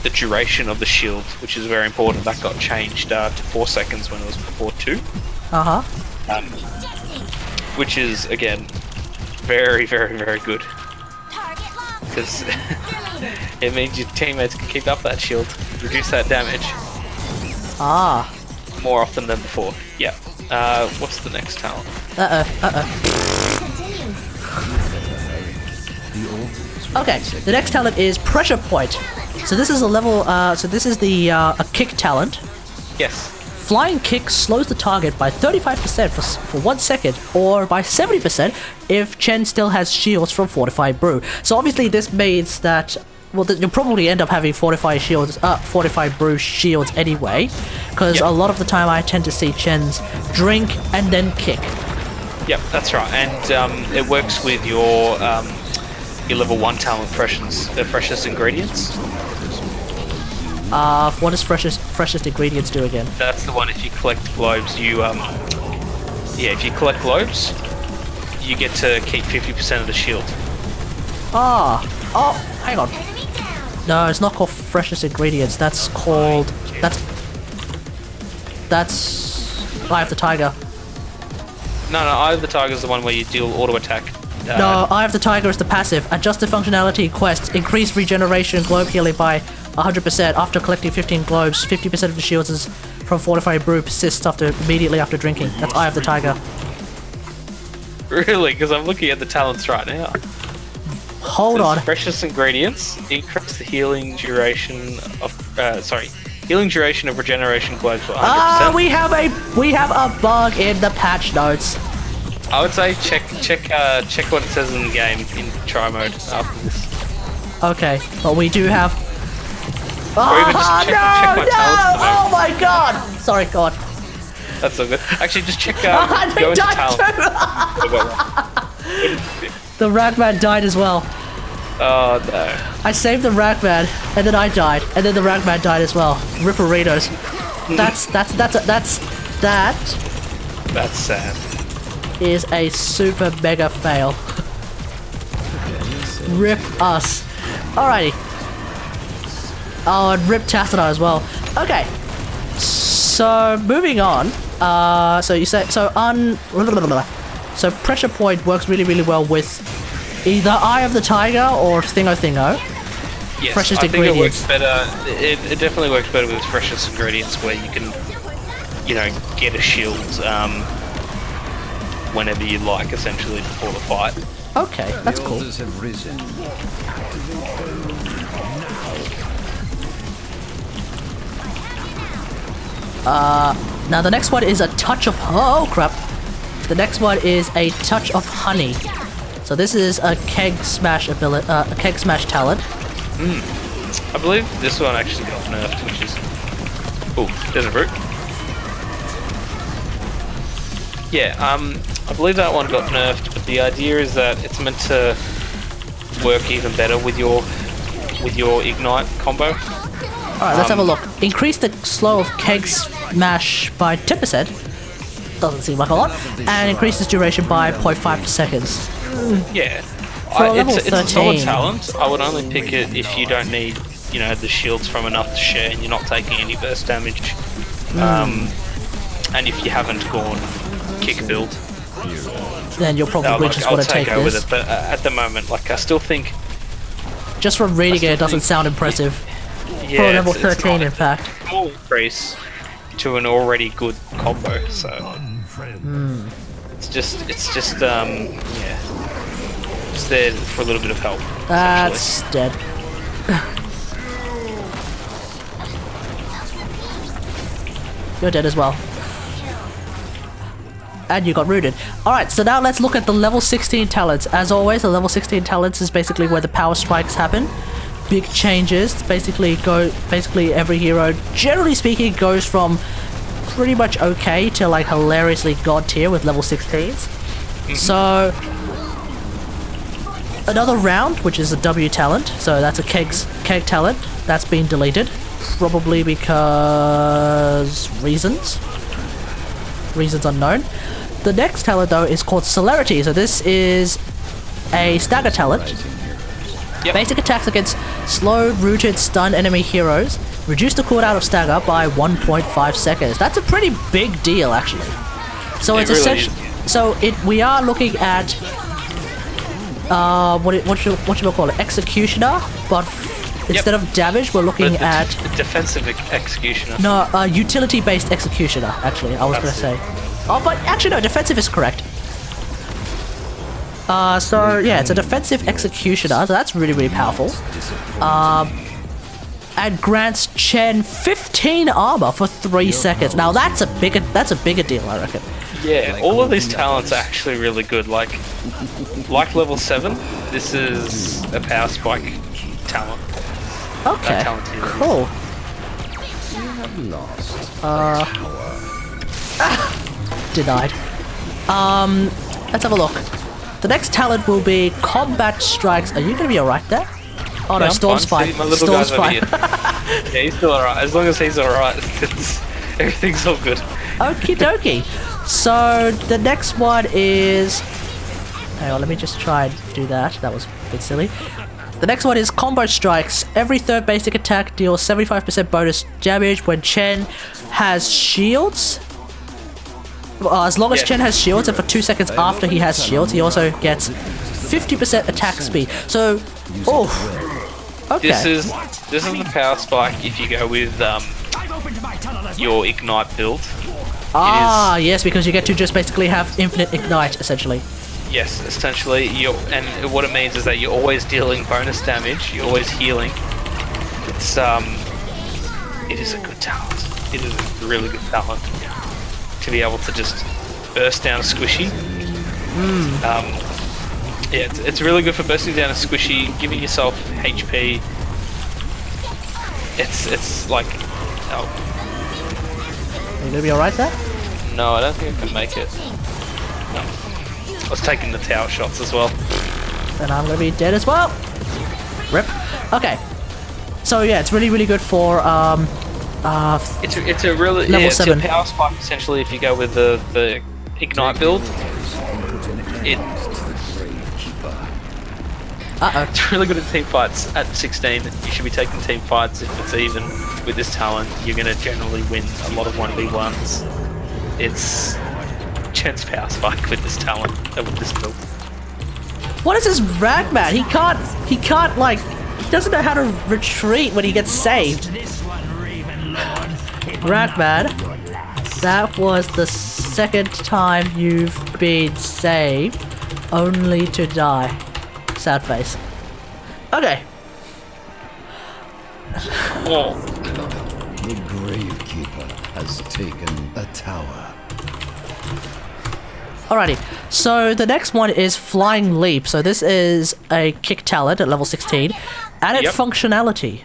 the duration of the shield, which is very important, that got changed to 4 seconds when it was before 2. Uh-huh. Which is, again, very, very, very good. Because it means your teammates can keep up that shield, reduce that damage. Ah. More often than before. Yeah. What's the next talent? Okay, the next talent is Pressure Point. So this is a level, a kick talent. Yes. Flying Kick slows the target by 35% for 1 second, or by 70% if Chen still has shields from Fortified Brew. So obviously this means that, well, you'll probably end up having Fortified Brew shields anyway, because a lot of the time I tend to see Chen's drink and then kick. Yep, that's right, and it works with your level 1 talent freshest ingredients. What does freshest ingredients do again? That's the one. If you collect globes, if you collect globes, you get to keep 50% of the shield. Hang on. No, it's not called freshest ingredients. That's called That's Eye of the Tiger. No, Eye of the Tiger is the one where you deal auto attack. No, Eye of the Tiger is the passive. Adjusted functionality quest. Increase regeneration globe healing by 100% after collecting 15 globes. 50% of the shields is from fortified brew persists immediately after drinking. That's Eye of the Tiger. Really? Because I'm looking at the talents right now. Hold on. Precious ingredients increase the healing duration of healing duration of regeneration globes by 100%. We have a bug in the patch notes. I would say check what it says in the game in try mode after this. Okay, but we do have. Or even just check my talents. Oh my god! Sorry, God. That's all good. Actually, just check They go into died talent. The Ragman died as well. Oh no. I saved the Ragman, and then I died, and then the Ragman died as well. Ripperitos. That That's sad. is a super mega fail. Rip us. Alrighty. Oh, and rip Tassadar as well. Okay. So moving on. So you say so so pressure point works really well with either Eye of the Tiger or Thingo Thingo. Yes, Freshest I think ingredients. it works better. It definitely works better with freshest ingredients, where you can, get a shield whenever you like, essentially before the fight. Okay, that's cool. Have risen. Now the next one is a touch of oh crap. The next one is a touch of honey. So this is a keg smash ability, a keg smash talent. I believe this one actually got nerfed, which is... Oh, there's a root. Yeah, I believe that one got nerfed, but the idea is that it's meant to work even better with your ignite combo. Alright, let's have a look. Increase the slow of keg smash by 10%. Doesn't seem like a lot. And increases duration by 0.5 seconds. Yeah. For level it's a solid 13. talent. I would only pick it if you don't need, the shields from enough to share and you're not taking any burst damage. And if you haven't gone kick build, Then you'll probably just want to take go this. with it. But at the moment, I still think... Just from reading it doesn't sound impressive. Yeah, For level it's 13, not in fact. a small increase to an already good combo, so... It's just there for a little bit of help. That's dead. You're dead as well. And you got rooted. Alright, so now let's look at the level 16 talents. As always, the level 16 talents is basically where the power strikes happen. Big changes. Basically every hero, generally speaking, goes from pretty much okay to like hilariously god tier with level 16s. So another round, which is a W talent, so that's a keg talent, that's been deleted, probably because reasons unknown. The next talent though is called Celerity, so this is a stagger talent. Yep. Basic attacks against slow, rooted, stun enemy heroes reduce the cooldown of stagger by 1.5 seconds. That's a pretty big deal, actually. So it's really essentially we are looking at what should we call it? Executioner, but instead of damage, we're looking at defensive executioner. no utility-based executioner. Actually, I was going to say. Oh, but actually no, defensive is correct. So yeah, it's a defensive executioner, so that's really powerful. And grants Chen 15 armor for 3 seconds. Now that's a bigger deal, I reckon. Yeah, all of these talents are actually really good. Like level 7, this is a power spike talent. Okay, cool. Denied. Let's have a look. The next talent will be combat strikes. Are you gonna be alright there? Oh no, Yeah, Storm's fine. See, my little Storm's guy's over fine. here. Yeah, he's still alright. As long as he's alright, everything's all good. Okie dokie. So the next one is. Hang on, let me just try and do that. That was a bit silly. The next one is combo strikes. Every third basic attack deals 75% bonus damage when Chen has shields. As long as Chen has shields, and for 2 seconds after he has shields, he also gets 50% attack speed. So, okay. This is the power spike if you go with your ignite build. Yes, because you get to just basically have infinite ignite, essentially. Yes, essentially, and what it means is that you're always dealing bonus damage. You're always healing. It's it is a good talent. It is a really good talent to be able to just burst down a squishy. Yeah, it's really good for bursting down a squishy, giving yourself HP. It's like, Are you gonna be alright there? No, I don't think I can make it. No. I was taking the tower shots as well. And I'm gonna be dead as well. Rip. Okay. So yeah, it's really good for It's a really level 7. It's a power spike essentially if you go with the ignite build. It's really good at team fights. At 16, you should be taking team fights if it's even. With this talent, you're going to generally win a lot of 1v1s. It's Chen's power spike with this talent, with this build. What is this Ragman? He can't like, he doesn't know how to retreat when he gets saved. Ragman, that was the second time you've been saved, only to die. Sad face. Okay. The Gravekeeper has taken a tower. Alrighty, so the next one is Flying Leap. So this is a kick talent at level 16. Added functionality.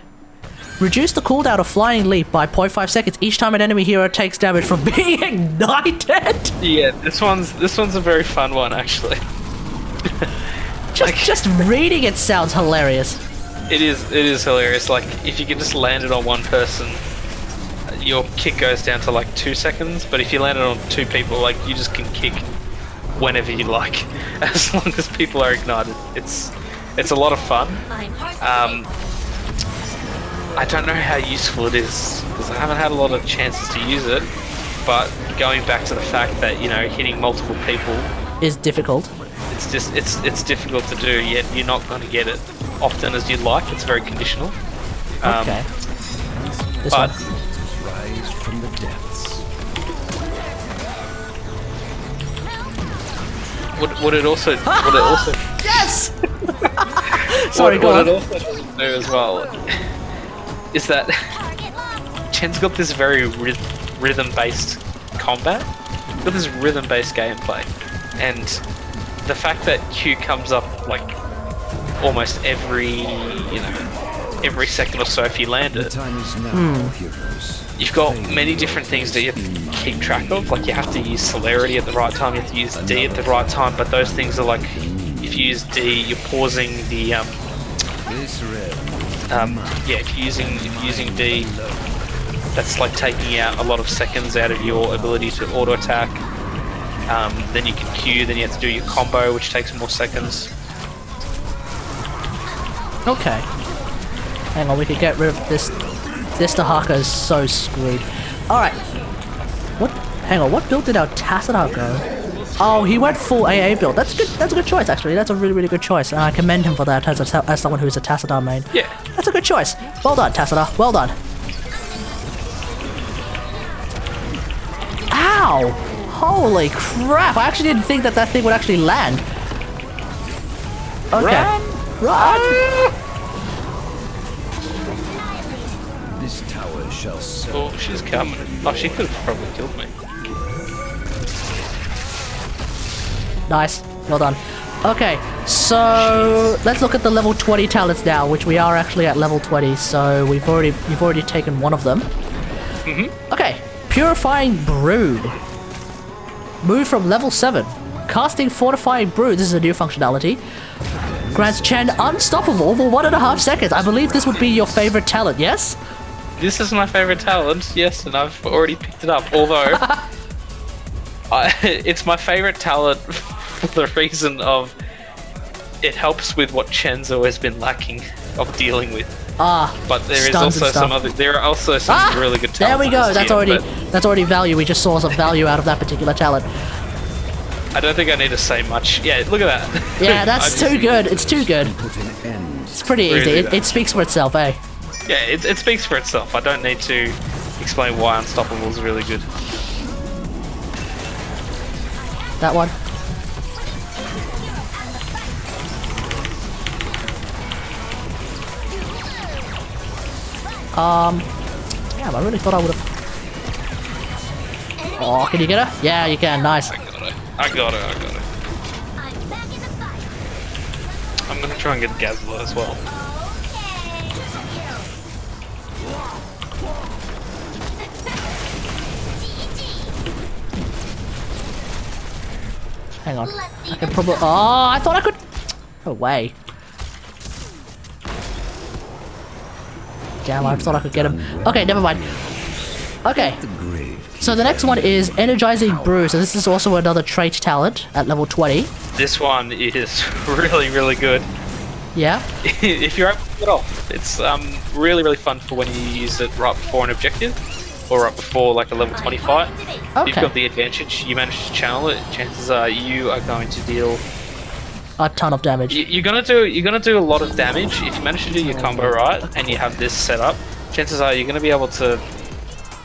Reduce the cooldown of Flying Leap by 0.5 seconds each time an enemy hero takes damage from being ignited. Yeah, this one's a very fun one actually. Just reading it sounds hilarious. It is hilarious. Like if you can just land it on one person, your kick goes down to like 2 seconds. But if you land it on 2 people, like you just can kick whenever you like, as long as people are ignited. It's a lot of fun. I don't know how useful it is because I haven't had a lot of chances to use it. But going back to the fact that hitting multiple people is difficult. It's just it's difficult to do. Yet you're not going to get it often as you'd like. It's very conditional. Okay. This but one. Rise from the depths. Would it also Yes. Sorry, go on. What it also doesn't do as well is that Chen's got this very rhythm-based combat. He's got this rhythm-based gameplay, and the fact that Q comes up like almost every second or so if you land it. You've got many different things that you have to keep track of. Like you have to use celerity at the right time, you have to use D at the right time, but those things are like if you use D, you're pausing the if you're using D, that's like taking out a lot of seconds out of your ability to auto attack. Then you can Q, then you have to do your combo, which takes more seconds. Okay. Hang on, we could get rid of this. This Dahaka is so screwed. Alright. What? Hang on, what build did our Tassadar go? Oh, he went full AA build. That's good. That's a good choice, actually. That's a really good choice. And I commend him for that as someone who is a Tassadar main. Yeah. That's a good choice. Well done, Tassadar. Well done. Ow! Holy crap! I actually didn't think that thing would actually land. Okay. Run! This tower shall serve. Oh, she's coming. Oh, she could have probably killed me. Nice. Well done. Okay, so let's look at the level 20 talents now, which we are actually at level 20, so you've already taken one of them. Okay, Purifying Brood. Move from level 7. Casting Fortifying Brood, this is a new functionality. Grants Chen unstoppable for 1.5 seconds. I believe this would be your favorite talent, yes? This is my favorite talent, yes, and I've already picked it up, although it's my favorite talent for the reason of it helps with what Chen's always been lacking of dealing with. But there is stuns and also some stuff. other. There are also some really good There talents. we go. in That's this already game, that's already value. We just saw some value out of that particular talent. but I don't think I need to say much. Yeah, look at that. Yeah, that's too good. It's too good. Put an end. It's pretty easy. Really It speaks for itself, eh? Yeah, it speaks for itself. I don't need to explain why Unstoppable is really good. That one. Damn, I really thought I would have. Oh, can you get her? Yeah, you can. Nice. I got it. I'm gonna try and get Gazla as well. Hang on. I can probably. Oh, I thought I could. No way. Damn, I thought I could get him. Okay, never mind. Okay. So the next one is Energizing Brew. So this is also another trait talent at level 20. This one is really, really good. Yeah. If you're able to pull it off, it's really, really fun for when you use it right before an objective, or right before like a level 20 fight. Okay. You've got the advantage. You manage to channel it. Chances are you are going to deal A ton of damage. You're gonna do a lot of damage if you manage to do your combo right, and you have this set up. Chances are you're gonna be able to,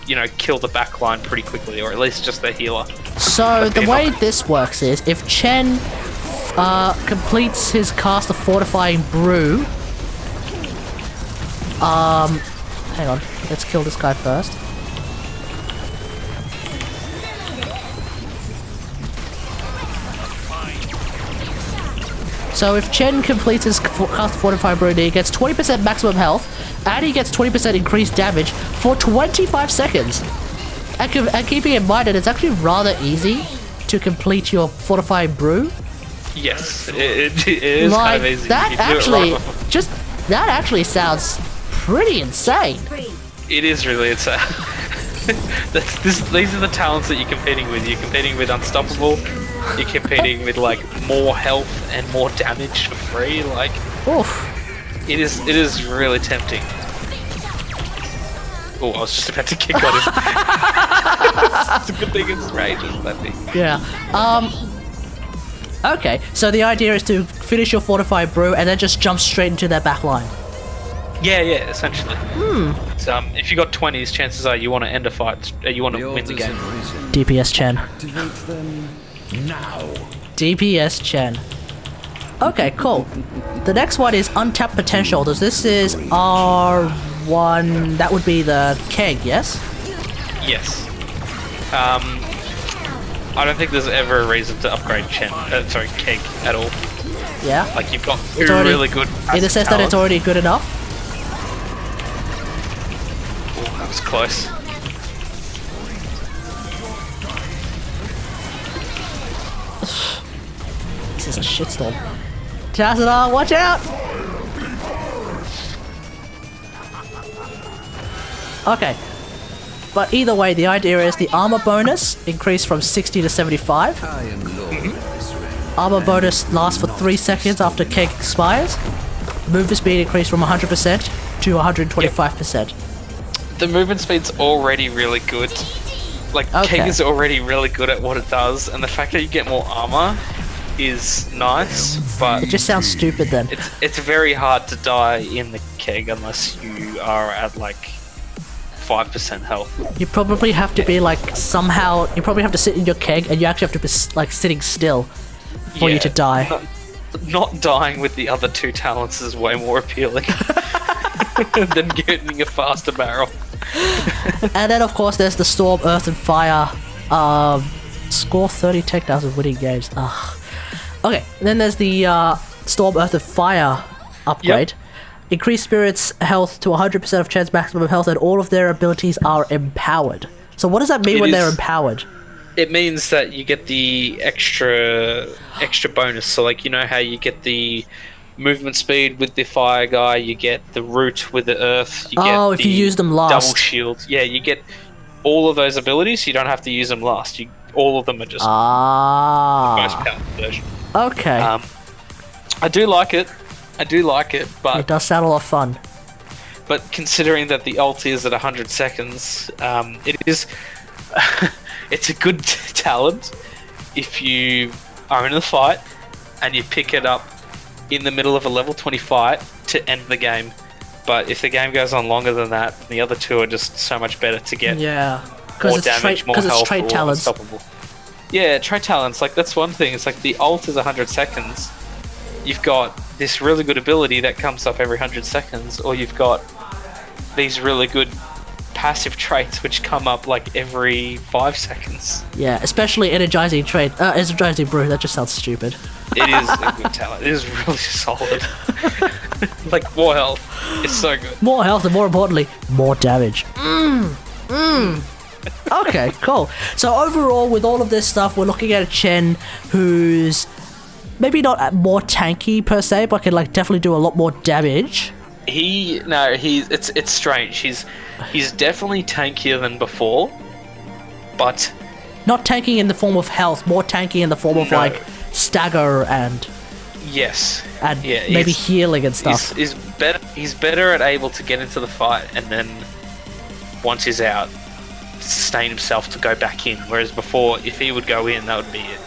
you know, kill the backline pretty quickly, or at least just the healer. So the way this works is if Chen completes his cast of Fortifying Brew. Hang on, let's kill this guy first. So if Chen completes his cast of Fortifying Brew, he gets 20% maximum health, and he gets 20% increased damage for 25 seconds. And keeping in mind that it's actually rather easy to complete your Fortifying Brew. Yes, it is Like, kind of easy. that if you do it actually, right. that actually sounds pretty insane. It is really insane. These are the talents that you're competing with. You're competing with Unstoppable. You're competing with like more health and more damage for free. Like, Oof. it is really tempting. Oh, I was just about to kick on him. It's a good thing it's rage, isn't that? Yeah. Okay, so the idea is to finish your Fortified Brew and then just jump straight into their back line. Yeah, essentially. So, if you got 20s, chances are you want to end a fight. You want to win the game. DPS Chen. Activate them now. DPS Chen. Okay, cool. The next one is Untapped Potential. This is R1. That would be the keg, yes? Yes. I don't think there's ever a reason to upgrade Keg at all. Yeah. Like, you've got two It's already- really good. In the sense that it's already good enough. Oh, that was close. This is a shitstorm. Chazadar, watch out! Okay. But either way, the idea is the armor bonus increased from 60 to 75. I am Lord. Armor bonus lasts for 3 seconds after keg expires. Movement speed increased from 100% to 125%. The movement speed's already really good. Like, Okay. Keg is already really good at what it does, and the fact that you get more armor is nice, but It just sounds stupid then. it's very hard to die in the Keg unless you are at like 5% health. You probably have to be like somehow. You probably have to sit in your keg, and you actually have to be like sitting still for you Yeah, to die. Not dying with the other two talents is way more appealing than getting a faster barrel. And then of course there's the Storm, Earth, and Fire. Score 30 takedowns in winning games. Ugh. Okay, and then there's the Storm, Earth, and Fire upgrade. Increase Spirit's health to 100% of Chen's maximum health, and all of their abilities are empowered. So what does that mean when they're empowered? It means that you get the extra bonus. So, like, you know how you get the movement speed with the fire guy, you get the root with the earth. You get if you use them last. double shield. Yeah, you get all of those abilities. You don't have to use them last. All of them are just most powerful version. Okay. I do like it, but It does sound a lot of fun. but considering that the ult is at 100 seconds, it is it's a good talent if you are in a fight and you pick it up in the middle of a level 20 fight to end the game. But if the game goes on longer than that, the other two are just so much better to get more damage, more health, trait or talents. unstoppable. Yeah, trait talents, like that's one thing. It's like the ult is 100 seconds. You've got this really good ability that comes up every 100 seconds, or you've got these really good passive traits which come up like every 5 seconds. Yeah, especially energizing trait. Energizing brew. That just sounds stupid. It is a good talent. It is really solid. Like more health. It's so good. More health and more importantly, more damage. Okay, cool. So overall, with all of this stuff, we're looking at a Chen who's maybe not more tanky per se, but can like definitely do a lot more damage. It's strange. He's definitely tankier than before, but not tanking in the form of health, more tanky in the form of like stagger and maybe healing and stuff. He's better at able to get into the fight and then once he's out, sustain himself to go back in. Whereas before, if he would go in, that would be it.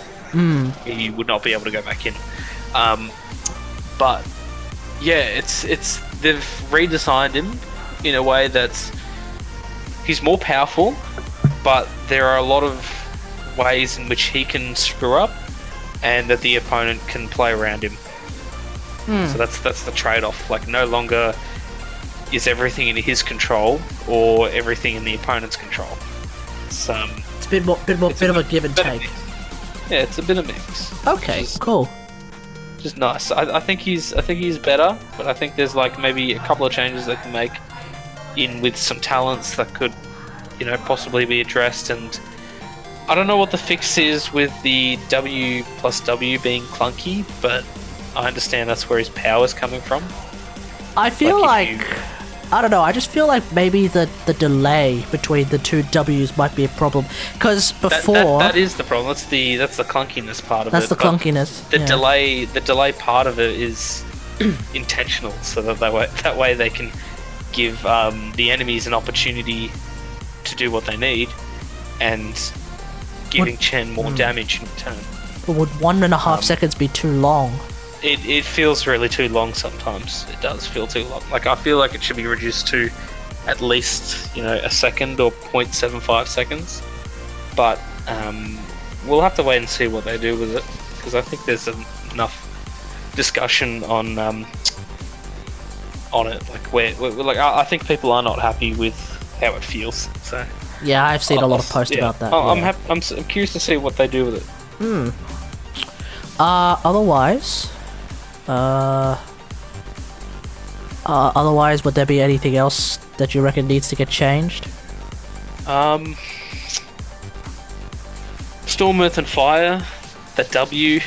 He would not be able to go back in. But yeah, it's they've redesigned him in a way that's he's more powerful, but there are a lot of ways in which he can screw up, and that the opponent can play around him. So that's the trade-off. Like no longer is everything in his control or everything in the opponent's control. It's a bit of a give and take. Yeah, it's a bit of mix. Okay, cool. Just nice. I think he's better, but I think there's like maybe a couple of changes they can make in with some talents that could, possibly be addressed. And I don't know what the fix is with the W plus W being clunky, but I understand that's where his power's coming from. I feel like I don't know, I just feel like maybe the delay between the two W's might be a problem. Because before... That is the problem. That's the clunkiness part of it. That's the clunkiness. The delay part of it is intentional, so that way they can give the enemies an opportunity to do what they need, and giving Chen more damage in return. But would 1.5 seconds be too long? It feels really too long sometimes. It does feel too long. Like I feel like it should be reduced to at least a second or 0.75 seconds. But we'll have to wait and see what they do with it, because I think there's enough discussion on it. Like I think people are not happy with how it feels. So yeah, I've seen a lot of posts about that. I'm curious to see what they do with it. Otherwise, would there be anything else that you reckon needs to get changed? Storm, Earth, and Fire. The W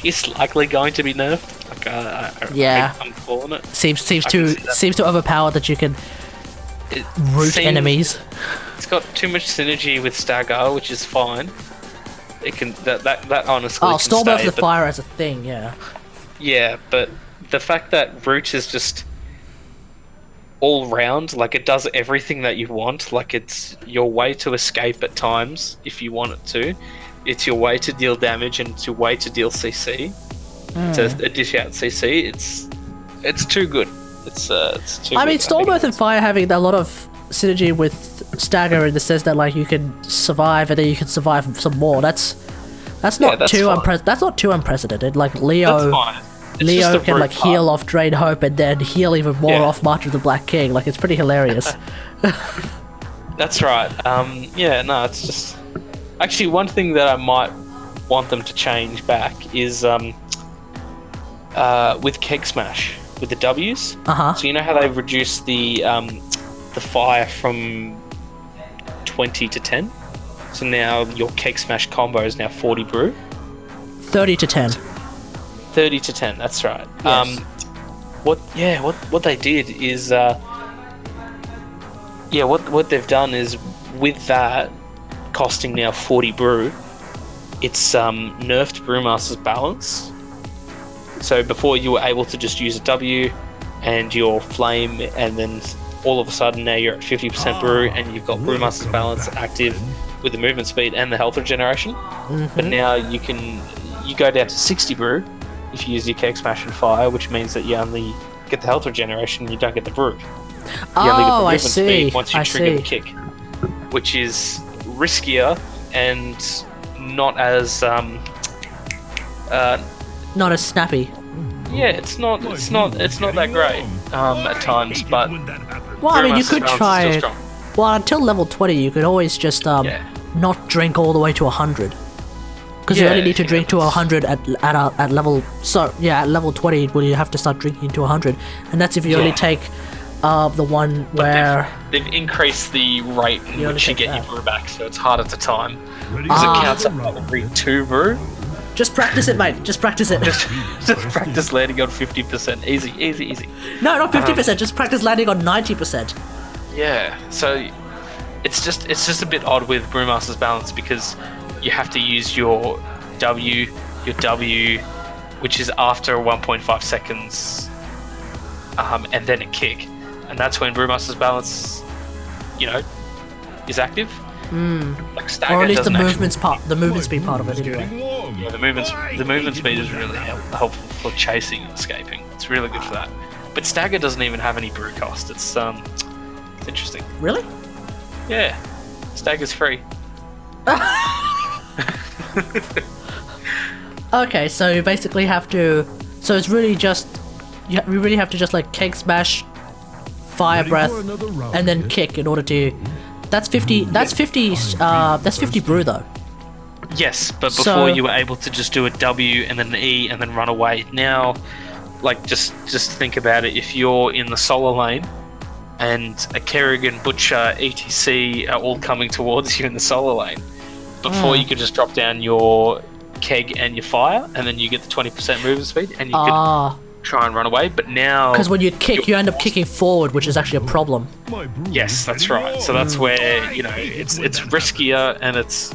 is likely going to be nerfed. I'm calling it. Seems to overpower that you can root enemies. It's got too much synergy with Stagger, which is fine. It can that honestly. Oh, Storm, Earth, and Fire as a thing, yeah. Yeah, but the fact that root is just all round, like it does everything that you want, like it's your way to escape at times if you want it to. It's your way to deal damage and it's your way to deal CC. To dish out CC. It's too good. It's too good. I mean, Storm, Earth, and Fire having a lot of synergy with Stagger in the sense that like you can survive and then you can survive some more. That's not too unprecedented. Like Leo can like heal off Drain Hope and then heal even more off March of the Black King. Like it's pretty hilarious. That's right. It's just actually one thing that I might want them to change back is with Keg Smash with the W's. So you know how they reduced the fire from 20 to 10. So now your Keg Smash combo is now 40 brew. 30 to 10. 30 to 10, that's right. Yes. What they did is what they've done is with that costing now 40 brew, it's nerfed Brewmaster's balance. So before you were able to just use a W and your flame, and then all of a sudden now you're at 50% brew, and you've got Brewmaster's Balance active with the movement speed and the health regeneration. But now you go down to 60 brew if you use your Keg Smash and Fire, which means that you only get the health regeneration and you don't get the brew. You only get the movement speed once you trigger the kick, which is riskier and not as not as snappy. Yeah, it's not that great at times, but well, I mean, you Brewmaster's could Balance try is it. still strong. Well, until level 20, you could always just not drink all the way to 100. Because you only need to drink to 100 at level. So yeah, at level 20, well, you have to start drinking to 100, and that's if you only take the one where they've increased the rate in which you get your brew back, so it's harder to time. Ready Because for it counts up round. every 2 brew. just practice it, mate. Just practice it. Just practice landing on 50%. Easy. No, not 50%. Just practice landing on 90%. Yeah, so it's just a bit odd with Brewmaster's Balance because you have to use your W, which is after 1.5 seconds, and then a kick, and that's when Brewmaster's Balance, is active. Like Stagger Or at least the doesn't movement speed part of it anyway. Yeah, the movement speed is really helpful for chasing and escaping. It's really good for that. But Stagger doesn't even have any brew cost. It's interesting. Really? Yeah, Stagger's free. Okay, so you basically have to. So it's really just you really have to just like Keg Smash, Fire Ready Breath, for another round, and then kid? kick in order to. That's 50. That's 50. That's 50 brew though. Yes, but before So- you were able to just do a W and then an E and then run away. Now, like just think about it. If you're in the solar lane and a Kerrigan, Butcher, ETC are all coming towards you in the solar lane, before you could just drop down your keg and your fire, and then you get the 20% movement speed, and you could try and run away. But now, Because when you kick, you end up kicking forward, which is actually a problem. My brew yes, is that's ready. right. So that's where it's riskier, and it's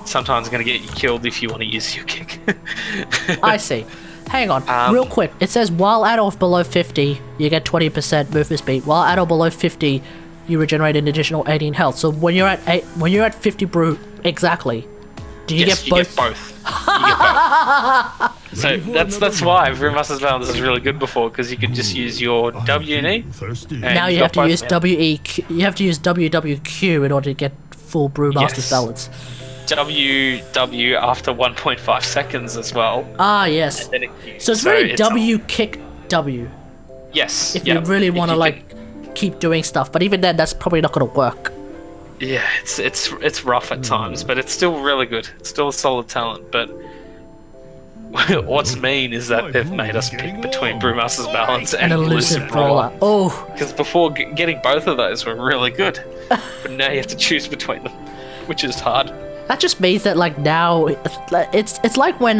sometimes going to get you killed if you want to use your kick. I see. Hang on, real quick. It says while at or below 50, you get 20% movement speed. While at or below 50, you regenerate an additional 18 health. So when you're at 50 brew exactly, do you Yes, get both? You get both. So that's why Brewmaster's Balance is really good before, because you could just use your W and E. Thirsty. And Now you got have to both use now. You have to use WWQ in order to get full Brewmaster's Yes. Balance. W after 1.5 seconds as well. Ah, yes. And then it kicks. So it's really it's W kick W yes. if you really want to keep doing stuff. But even then, that's probably not going to work. Yeah, it's rough at times, but it's still really good. It's still a solid talent. But what's mean is that they've made us pick between Brewmaster's Balance and And elusive brawler. Oh, Because before getting both of those were really good, but now you have to choose between them, which is hard. that just means that like now it's like when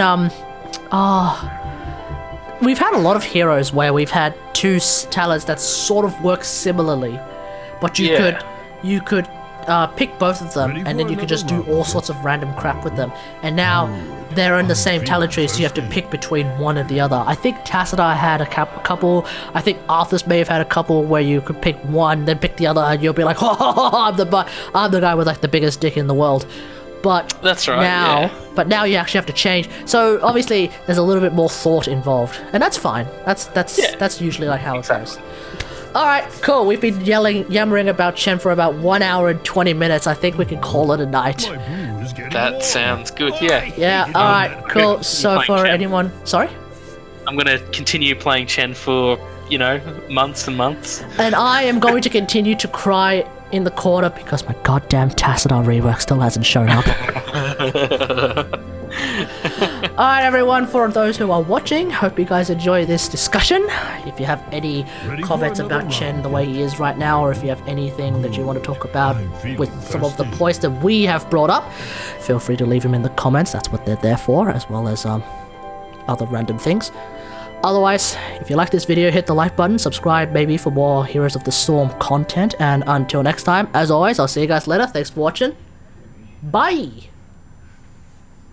we've had a lot of heroes where we've had two talents that sort of work similarly, but you could pick both of them, and then you could just do all sorts of random crap with them. And now they're in the same talent tree, so you have to pick between one and the other. I think Tassadar had a couple. I think Arthas may have had a couple where you could pick one, then pick the other, and you'll be like, I'm the guy with like the biggest dick in the world. But That's right, now, yeah. but now you actually have to change. So obviously, there's a little bit more thought involved, and that's fine. That's usually like how it goes. All right, cool. We've been yammering about Chen for about 1 hour and 20 minutes. I think we can call it a night. My brew is getting That warm. sounds good. Yeah. Yeah. All right. Cool. So playing for Chen. anyone, sorry. I'm gonna continue playing Chen for months and months. And I am going to continue to cry in the corner because my goddamn Tassadar rework still hasn't shown up. Alright everyone, for those who are watching, hope you guys enjoy this discussion. If you have any Ready for comments another about Chen round, the way he is right now, or if you have anything that you want to talk about with some of the points that we have brought up, feel free to leave them in the comments. That's what they're there for, as well as other random things. Otherwise, if you like this video, hit the like button, subscribe maybe for more Heroes of the Storm content, and until next time, as always, I'll see you guys later. Thanks for watching. Bye!